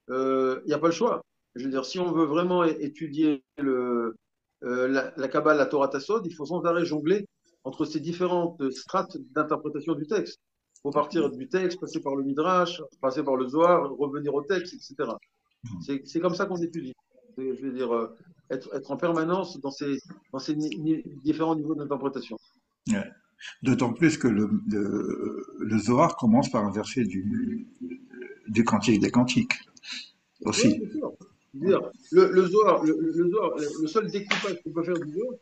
Il n'y a pas le choix. Je veux dire, si on veut vraiment étudier la Kabbale, la Torah Tassod, il faut sans arrêt jongler entre ces différentes strates d'interprétation du texte. Il faut partir du texte, passer par le Midrash, passer par le Zohar, revenir au texte, etc. C'est comme ça qu'on étudie. Je veux dire, être en permanence dans ces différents niveaux d'interprétation. Ouais. D'autant plus que le Zohar commence par un verset du Cantique des Cantiques Oui, aussi. bien sûr. Je veux dire, le Zohar, le seul découpage qu'on peut faire du Zohar,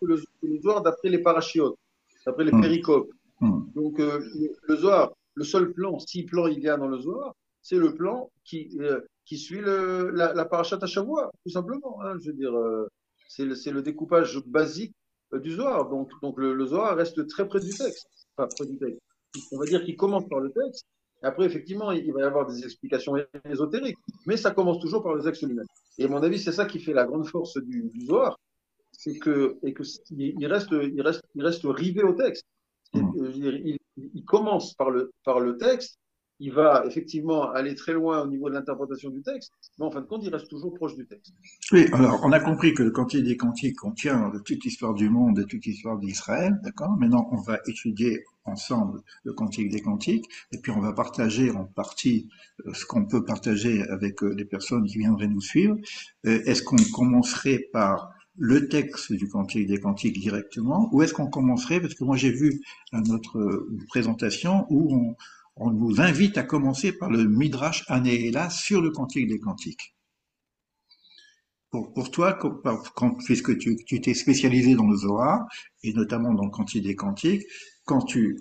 c'est le Zohar d'après les parachiotes, d'après les Hum, péricopes. hum. Donc, le Zohar, le seul plan, si plan il y a dans le Zohar, c'est le plan qui suit la parachate à Shavua, tout simplement. Hein. Je veux dire, c'est le découpage basique du Zohar. Donc le Zohar reste très près du texte. Enfin, près du texte. On va dire qu'il commence par le texte, et après, effectivement, il va y avoir des explications ésotériques, mais ça commence toujours par le texte lui-même. Et à mon avis, c'est ça qui fait la grande force du Zohar, c'est que il reste rivé au texte. Hum. Il commence par le texte, il va effectivement aller très loin au niveau de l'interprétation du texte, mais en fin de compte, il reste toujours proche du texte. Oui, alors on a compris que le Cantique des Cantiques contient toute l'histoire du monde et toute l'histoire d'Israël, d'accord? Maintenant, on va étudier ensemble le Cantique des Cantiques, et puis on va partager en partie ce qu'on peut partager avec les personnes qui viendraient nous suivre. Est-ce qu'on commencerait par le texte du Cantique des Cantiques directement, ou est-ce qu'on commencerait, parce que moi j'ai vu à notre présentation où on nous invite à commencer par le Midrash Anéhéla sur le Cantique des Cantiques. Pour toi, puisque tu t'es spécialisé dans le Zohar, et notamment dans le Cantique des Cantiques, quand tu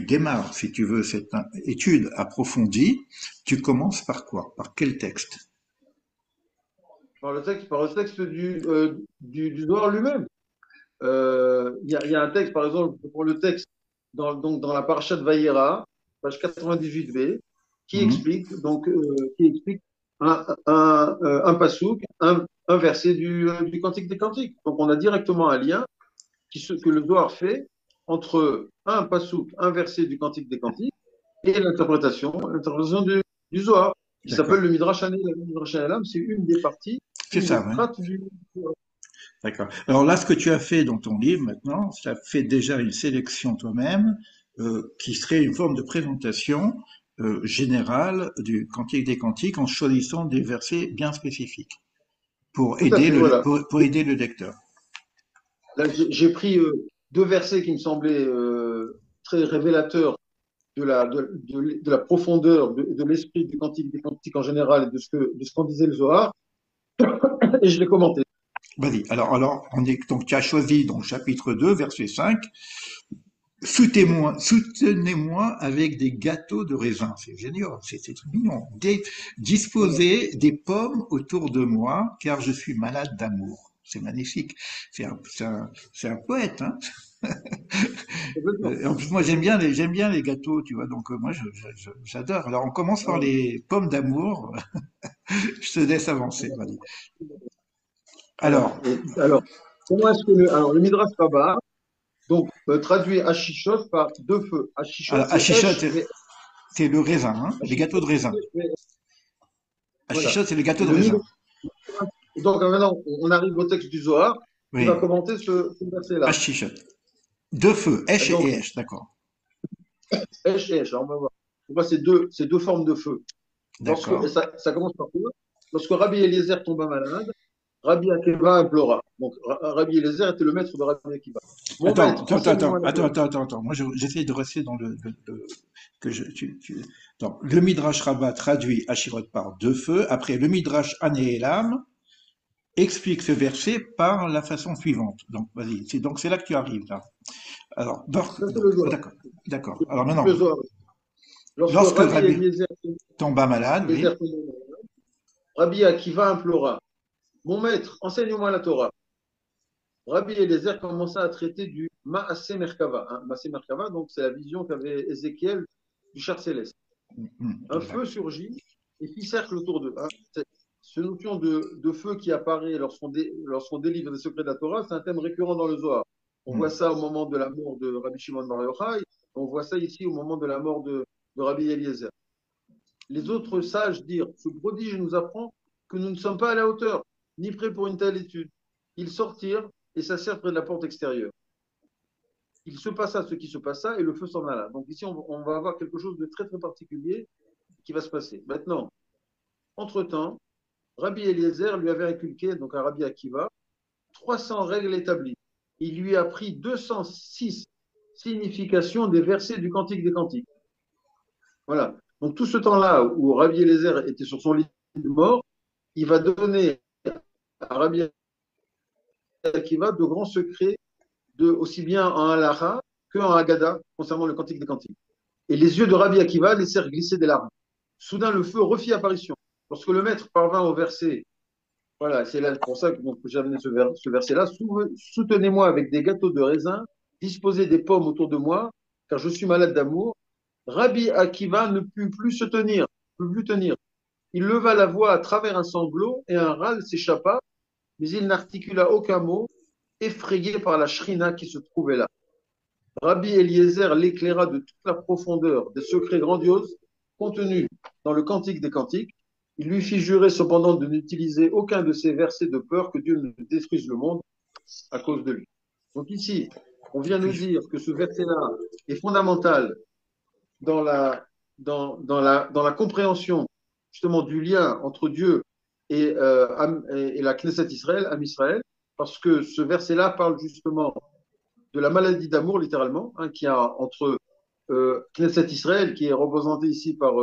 démarres, si tu veux, cette étude approfondie, tu commences par quoi? Par quel texte? Par le texte du Zohar lui-même. Il y a un texte, par exemple, pour le texte donc dans la parashat Vayera, page 98b, Mhm. qui explique un pasouk, un verset du Cantique des Cantiques. Donc on a directement un lien que le Zohar fait entre un pasouk, un verset du Cantique des Cantiques et l'interprétation du Zohar, qui s'appelle D'accord. le Midrash Hanelam. Le Midrash Hanelam, c'est une des parties, C'est une des ça, ouais. strates du Zohar. D'accord. Alors là, ce que tu as fait dans ton livre maintenant, tu as fait déjà une sélection toi-même, qui serait une forme de présentation générale du Cantique des Cantiques en choisissant des versets bien spécifiques pour Tout à aider fait, voilà. pour aider le lecteur. Là, j'ai pris deux versets qui me semblaient très révélateurs de la profondeur de l'esprit du Cantique des Cantiques en général et de ce qu'en disait le Zohar, et je l'ai commenté. Vas-y. Alors, donc tu as choisi donc chapitre 2, verset 5. Soutenez-moi avec des gâteaux de raisin. C'est génial, c'est trop mignon. Voilà. Disposez des pommes autour de moi, car je suis malade d'amour. C'est magnifique. C'est un poète, hein. Complètement. En plus, moi, j'aime bien les gâteaux, tu vois. Donc, moi, j'adore. Alors, on commence par Voilà. les pommes d'amour. Je te laisse avancer, vas-y. Voilà. Alors, Et alors, comment est-ce que le Midrash Rabbah, donc traduit Hashishot par deux feux. Hashishot, c'est Achichot, Esh, mais c'est le raisin, hein, les gâteaux Hashishot, de raisin. mais voilà. Achichot, c'est les gâteaux Et de le raisin. Midrash. Et donc maintenant, on arrive au texte du Zohar qui va Oui, commenter ce verset-là. Achichot. Deux feux, Et Esh et donc, Esh, d'accord. Esh, Esh, alors on va voir. On voit ces deux formes de feu. Et D'accord. ça commence par quoi? Lorsque Rabbi Eliezer tomba malade, Rabbi Akiva implora. Donc, Rabbi Eliezer était le maître de Rabbi Akiva. Mon maître, enseigne-moi la Torah. Attends. Moi, j'essaie de rester dans que donc, le Midrash Rabbah traduit Ashirot par deux feux. Après, le Midrash Anéhélam explique ce verset par la façon suivante. Donc, vas-y. Donc, c'est là que tu arrives, là. Alors, Ça, c'est le Zohar. d'accord. D'accord. Alors maintenant, Le Zohar. Lorsque lorsque Rabbi Rabbi Eliezer, tomba malade, Eliezer oui, tomba malade, Rabbi Akiva implora. Mon maître, enseigne-moi la Torah. Rabbi Eliezer commença à traiter du Maaseh Merkava. Hein. Maaseh Merkava, donc c'est la vision qu'avait Ézéchiel du char céleste. Un feu surgit et fit cercle autour d'eux. Hein. Ce notion de feu qui apparaît lorsqu'on délivre les secrets de la Torah, c'est un thème récurrent dans le Zohar. On voit ça au moment de la mort de Rabbi Shimon Bar Yochai, on voit ça ici au moment de la mort de Rabbi Eliezer. Les autres sages dirent, ce prodige nous apprend que nous ne sommes pas à la hauteur, ni prêts pour une telle étude. Ils sortirent et s'assirent près de la porte extérieure. Il se passa ce qui se passa et le feu s'en alla. Donc ici, on va avoir quelque chose de très très particulier qui va se passer. Maintenant, entre-temps, Rabbi Eliezer lui avait inculqué, donc à Rabbi Akiva, 300 règles établies. Il lui a pris 206 significations des versets du Cantique des Cantiques. Voilà. Donc tout ce temps-là où Rabbi Eliezer était sur son lit de mort, il va donner à Rabbi Akiva de grands secrets, aussi bien en Halacha qu'en Haggadah concernant le Cantique des Cantiques. Et les yeux de Rabbi Akiva laissèrent glisser des larmes. Soudain, le feu refit apparition. Lorsque le maître parvint au verset, voilà, c'est là pour ça que, donc, j'ai amené ce verset-là, soutenez-moi avec des gâteaux de raisin, disposez des pommes autour de moi, car je suis malade d'amour. Rabbi Akiva ne put plus se tenir, ne put plus tenir. Il leva la voix à travers un sanglot et un râle s'échappa, mais il n'articula aucun mot, effrayé par la shrina qui se trouvait là. Rabbi Eliezer l'éclaira de toute la profondeur des secrets grandioses contenus dans le Cantique des Cantiques. Il lui fit jurer cependant de n'utiliser aucun de ces versets de peur que Dieu ne détruise le monde à cause de lui. Donc ici, on vient nous dire que ce verset-là est fondamental dans dans la compréhension justement du lien entre Dieu et la Knesset Israël, Am Israël, parce que ce verset-là parle justement de la maladie d'amour, littéralement, hein, qu'il y a entre Knesset Israël, qui est représenté ici par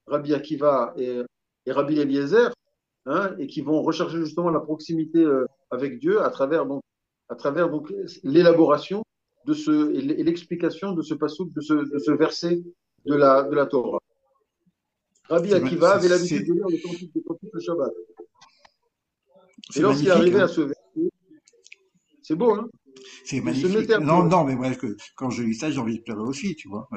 Rabbi Akiva et Rabbi Eliezer, hein, et qui vont rechercher justement la proximité avec Dieu à travers donc l'élaboration et l'explication de ce passouk, de ce verset de la Torah. Rabbi Akiva avait l'habitude de lire le cantique des cantiques le Shabbat. Et c'est lorsqu'il magnifique, arrivait à hein. ce verset, c'est beau, hein? C'est Il se magnifique. mettait à Non, pleurer. non, mais moi, quand je lis ça, j'ai envie de pleurer aussi, tu vois.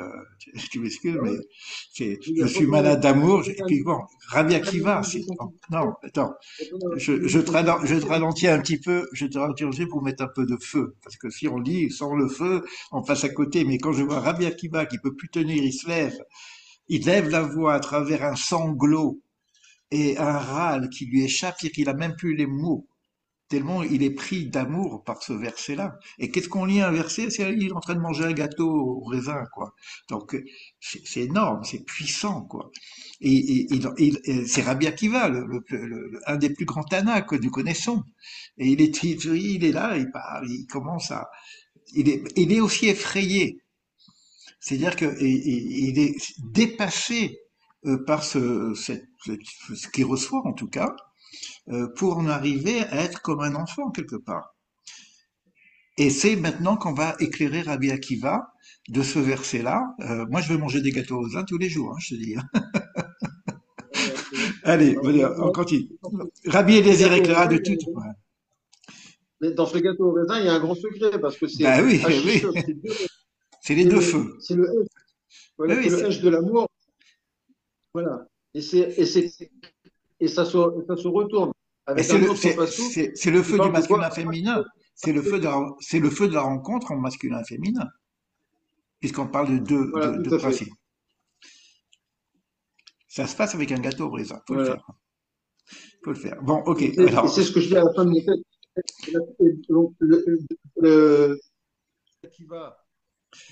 Tu m'excuses, Ah mais ouais. je suis malade d'amour. Et puis bon, Rabbi Akiva, Quand non, attends, on a je te ralentis un petit peu, je te ralentis un petit peu pour mettre un peu de feu. Parce que si on lit sans le feu, on passe à côté. Mais quand je vois Rabbi Akiva qui peut plus tenir, il lève la voix à travers un sanglot et un râle qui lui échappe, c'est qu'il a même plus les mots. tellement il est pris d'amour par ce verset-là. Et qu'est-ce qu'on lit un verset? C'est il est en train de manger un gâteau au raisin, quoi. Donc c'est énorme, c'est puissant, quoi. Et c'est Rabbi Akiva, un des plus grands Tana que nous connaissons. Et il est là, il parle, il commence à, il est aussi effrayé. C'est-à-dire que il est dépassé par ce qu'il reçoit en tout cas, pour en arriver à être comme un enfant quelque part. Et c'est maintenant qu'on va éclairer Rabbi Akiva de ce verset-là. Moi, je vais manger des gâteaux aux raisins tous les jours, hein, je te dis. Hein. Allez, Alors, voilà, on continue. Rabbi dans ce Eliezer gâteau au éclaira raisin, de tout. Ouais. dans ce gâteau au raisin, il y a un grand secret parce que c'est Ben oui, oui, Hachishot, c'est les deux feux. c'est le H, Oui, voilà, oui, c'est le H de l'amour, voilà. Et ça se retourne mais avec un autre passou c'est le qui feu du parle de quoi? masculin-féminin. C'est le feu de la rencontre en masculin-féminin, puisqu'on parle Voilà, de tout à fait. principe. Ça se passe avec un gâteau au raisin. Faut le Voilà. faire. Faut le faire. Bon, ok. Et Alors, c'est ce que je dis à la fin de mon texte. Et donc, le- qui va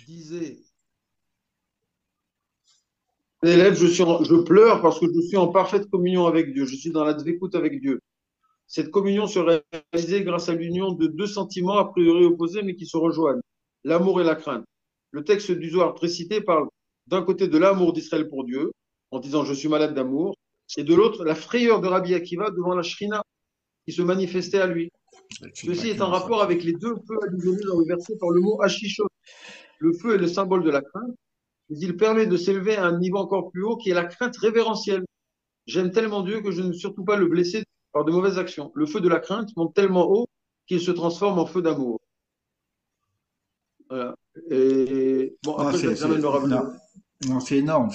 disait, l'élève, je pleure parce que je suis en parfaite communion avec Dieu. Je suis dans la dvécoute avec Dieu. Cette communion se réalisait grâce à l'union de deux sentiments a priori opposés mais qui se rejoignent, l'amour et la crainte. Le texte du Zohar précité parle d'un côté de l'amour d'Israël pour Dieu, en disant je suis malade d'amour, et de l'autre la frayeur de Rabbi Akiva devant la Shrina qui se manifestait à lui. c'est Ceci est en exactement ça. rapport avec les deux feux additionnés dans le verset par le mot Hashishot. Le feu est le symbole de la crainte, mais il permet de s'élever à un niveau encore plus haut qui est la crainte révérentielle. J'aime tellement Dieu que je ne veux surtout pas le blesser par de mauvaises actions. Le feu de la crainte monte tellement haut qu'il se transforme en feu d'amour. Voilà. Et bon, Non, après, j'amène le non, rabbin. non, Il nous dit c'est qu'il y énorme,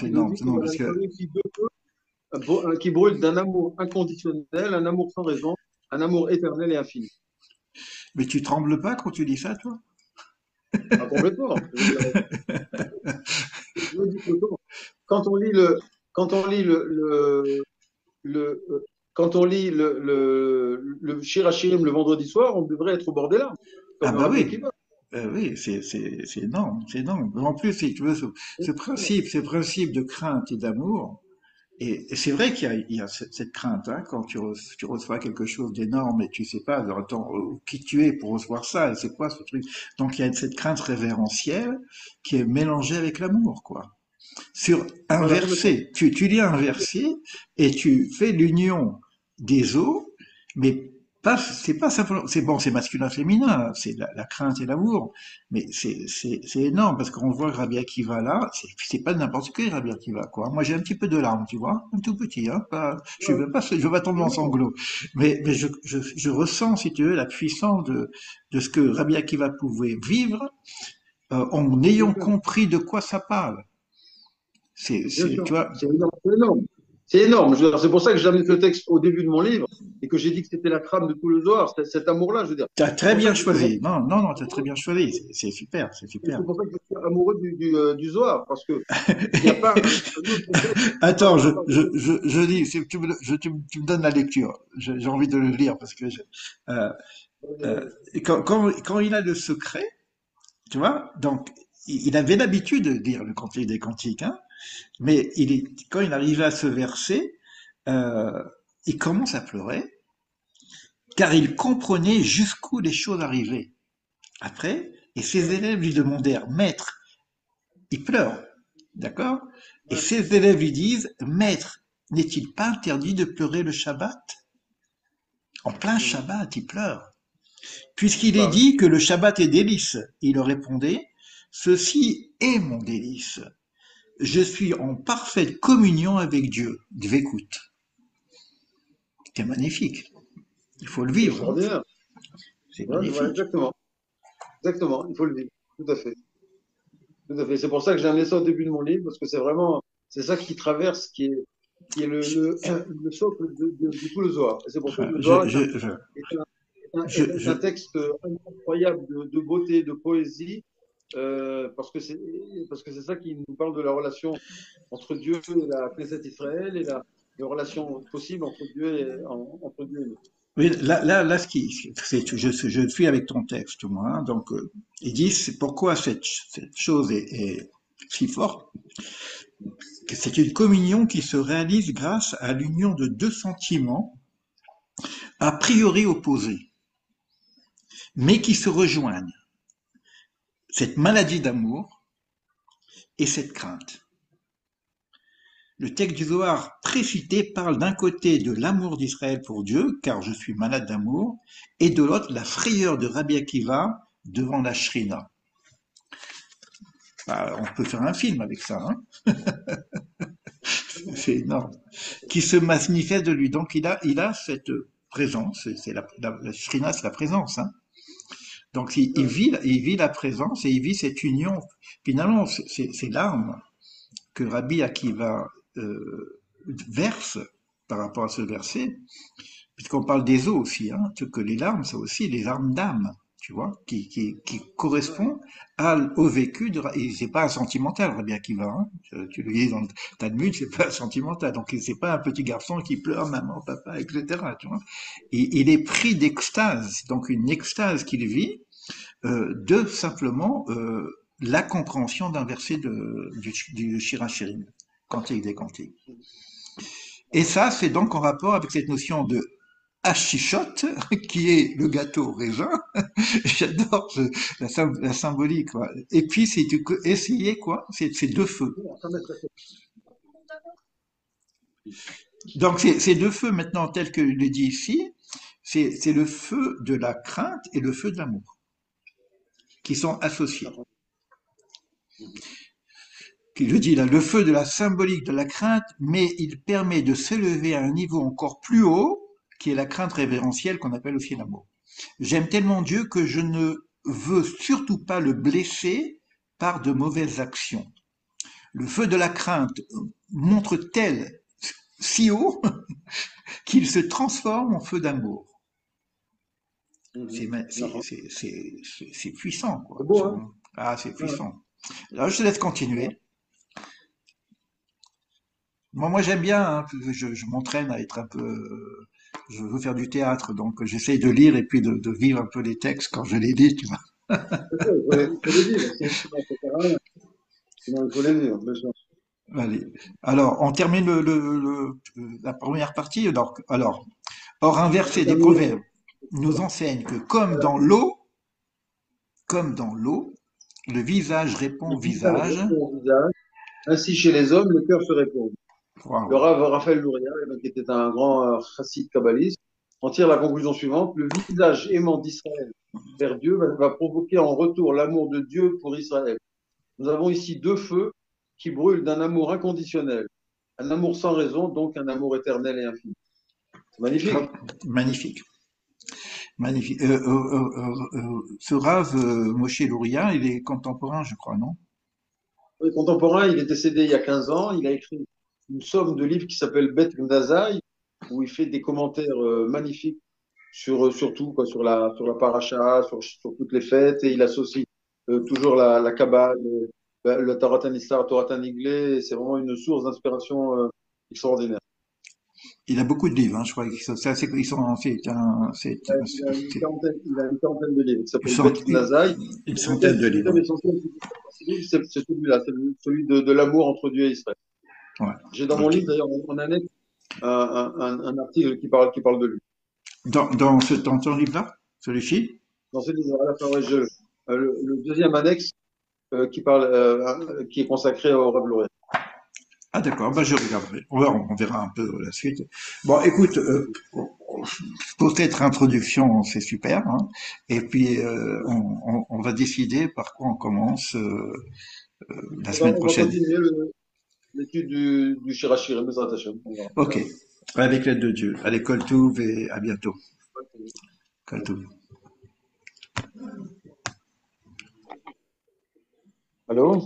a parce que, ici deux feux qui brûlent d'un amour inconditionnel, un amour sans raison, un amour éternel et infini. mais tu trembles pas quand tu dis ça, toi? Ah, complètement. Je veux dire, je le dis tout le temps. Quand on lit le, quand on lit le, quand on lit le Shir Hashirim le vendredi soir, on devrait être au bord des larmes, Ah comme bah Rabbi oui, Akiva. oui, c'est énorme, c'est énorme. En plus, si tu veux, ce principe de crainte et d'amour, et c'est vrai il y a cette crainte, hein, quand tu reçois quelque chose d'énorme et tu sais pas, alors, attends, qui tu es pour recevoir ça, et c'est quoi ce truc? Donc il y a cette crainte révérentielle qui est mélangée avec l'amour, quoi. Sur un Voilà, complètement. verset, tu lis un verset et tu fais l'union des eaux, mais pas, c'est pas simplement, c'est bon, c'est masculin-féminin, c'est la crainte et l'amour, mais c'est énorme parce qu'on voit Rabbi Akiva là, c'est pas n'importe qui Rabbi Akiva, quoi. Moi, j'ai un petit peu de larmes, tu vois, un tout petit, hein, pas, je veux pas tomber en Non, sanglots, mais je ressens, si tu veux, la puissance de ce que Rabbi Akiva pouvait vivre, en bien ayant sûr. compris de quoi ça parle. Bien sûr, Tu vois, c'est énorme. C'est énorme. C'est énorme. Je veux dire, c'est pour ça que j'ai amené ce texte au début de mon livre et que j'ai dit que c'était la trame de tout le Zohar, cet amour-là, je veux dire. t'as C'est très pour ça bien que je suis vraiment choisi. Non, t'as très amoureux, bien choisi. C'est super, c'est et super. c'est pour ça que je suis amoureux du Zohar, parce que il n'y a pas un autre texte qui Attends, parle de cette je dis, tu me donnes la lecture. J'ai envie de le lire parce que euh, quand il a le secret, tu vois, donc il avait l'habitude de dire le Cantique des Cantiques, hein, mais quand il arrivait à ce verset, euh, il commence à pleurer car il comprenait jusqu'où les choses arrivaient. Après, et ses élèves lui demandèrent, Maître, il pleure, d'accord? Et ouais, ses élèves lui disent, Maître, n'est-il pas interdit de pleurer le Shabbat? En plein mhm. Shabbat, il pleure. Puisqu'il est Bah oui. dit que le Shabbat est délice. Il leur répondait, Ceci est mon délice. Je suis en parfaite communion avec Dieu. Dvécoute. C'est magnifique. Il faut le C'est vivre, hein. extraordinaire. C'est Ouais, voilà, magnifique. exactement. Exactement. Il faut le vivre. Tout à fait. Tout à fait. C'est pour ça que j'ai amené ça au début de mon livre, parce que c'est vraiment, c'est ça qui traverse, qui est le socle de tout le Zohar. Et c'est pour ça que le Je, Zohar je, je, est un, est je, un texte incroyable de beauté, de poésie, parce que c'est ça qui nous parle de la relation entre Dieu et la Knesset Israël et la relation possible entre Dieu et nous. Oui, là, je suis avec ton texte, moi. Hein. Donc, ils disent c'est pourquoi cette chose est si forte, que c'est une communion qui se réalise grâce à l'union de deux sentiments a priori opposés, mais qui se rejoignent. Cette maladie d'amour et cette crainte. Le texte du Zohar précité parle d'un côté de l'amour d'Israël pour Dieu, car je suis malade d'amour, et de l'autre la frayeur de Rabbi Akiva devant la Shrina. Bah, on peut faire un film avec ça, hein. C'est énorme. Qui se manifeste de lui. Donc il a cette présence, c'est la Shrina, c'est la présence, hein. Donc il vit la présence et il vit cette union. Finalement, c'est l'arme que Rabbi Akiva verse par rapport à ce verset, puisqu'on parle des eaux aussi, hein, que les larmes, c'est aussi les larmes d'âme, tu vois, qui correspond au vécu de, et c'est pas un sentimental, Rabbi Akiva, hein, tu le dis dans le Talmud, c'est pas un sentimental, donc c'est pas un petit garçon qui pleure maman, papa, etc., tu vois. Et il est pris d'extase, donc une extase qu'il vit, de simplement, la compréhension d'un verset du Shirachirim, Cantique des Cantiques. Et ça, c'est donc en rapport avec cette notion de hachichote, qui est le gâteau au raisin. J'adore la symbolique, quoi. Et puis, c'est essayer, quoi, c'est deux feux. Donc, ces deux feux, maintenant, tels que il est dit ici, c'est le feu de la crainte et le feu de l'amour, qui sont associés. Qui le dit là, le feu de la symbolique de la crainte, mais il permet de s'élever à un niveau encore plus haut, qui est la crainte révérentielle qu'on appelle aussi l'amour. J'aime tellement Dieu que je ne veux surtout pas le blesser par de mauvaises actions. Le feu de la crainte montre tel si haut qu'il se transforme en feu d'amour. C'est puissant, C'est quoi. beau, hein? Ah, c'est Ouais. puissant. Alors, je te laisse continuer. Moi j'aime bien, hein, je m'entraîne à être un peu. Je veux faire du théâtre, donc j'essaye de lire et puis de vivre un peu les textes quand je les lis, tu vois. C'est ça, il faut les vivre. Sinon, ça sert à rien. Sinon, il faut les vivre, bien sûr. Allez. Alors, on termine la première partie. Or, un On peut verset des terminer. Proverbes nous enseigne que comme dans l'eau, le visage répond Le au visage visage. répond au visage. Ainsi, chez les hommes, le cœur se répond. Le Waouh. Rav Raphaël Louria, qui était un grand chassid kabbaliste, en tire la conclusion suivante. Le visage aimant d'Israël vers Dieu va provoquer en retour l'amour de Dieu pour Israël. Nous avons ici deux feux qui brûlent d'un amour inconditionnel. Un amour sans raison, donc un amour éternel et infini. C'est magnifique. Magnifique. Magnifique. Ce Rav Moshe Louria, il est contemporain, je crois, non? Le contemporain, il est décédé il y a 15 ans. Il a écrit une somme de livres qui s'appelle Bet Gdazai, où il fait des commentaires magnifiques sur tout, quoi, sur la paracha, sur toutes les fêtes, et il associe toujours la Kabbale, le Torah Nisar, Torah Niglé. C'est vraiment une source d'inspiration extraordinaire. Il a beaucoup de livres, hein, je crois. Ils sont, Il a une quarantaine de livres qui ils s'appelle sont Bet Gdazai. une Et centaine de le thème livres. essentiel de ce livre, c'est celui-là, c'est celui de l'amour entre Dieu et Israël. Ouais. J'ai dans mon Ok. livre, d'ailleurs, en annexe, un article qui parle de lui. Dans ton livre-là, celui-ci? Dans ce livre, à la fin, ouais, le deuxième annexe qui est consacré au Rav Lauria. Ah d'accord, bah je regarderai. On verra un peu la suite. Bon, écoute, pour cette introduction, c'est super, hein. Et puis on va décider par quoi on commence la semaine On va prochaine. continuer l'étude du Shirashir, Bezrat Hashem. On Ok, verra. avec l'aide de Dieu. Allez, Kol Touv et à bientôt. Kol Touv. Allô?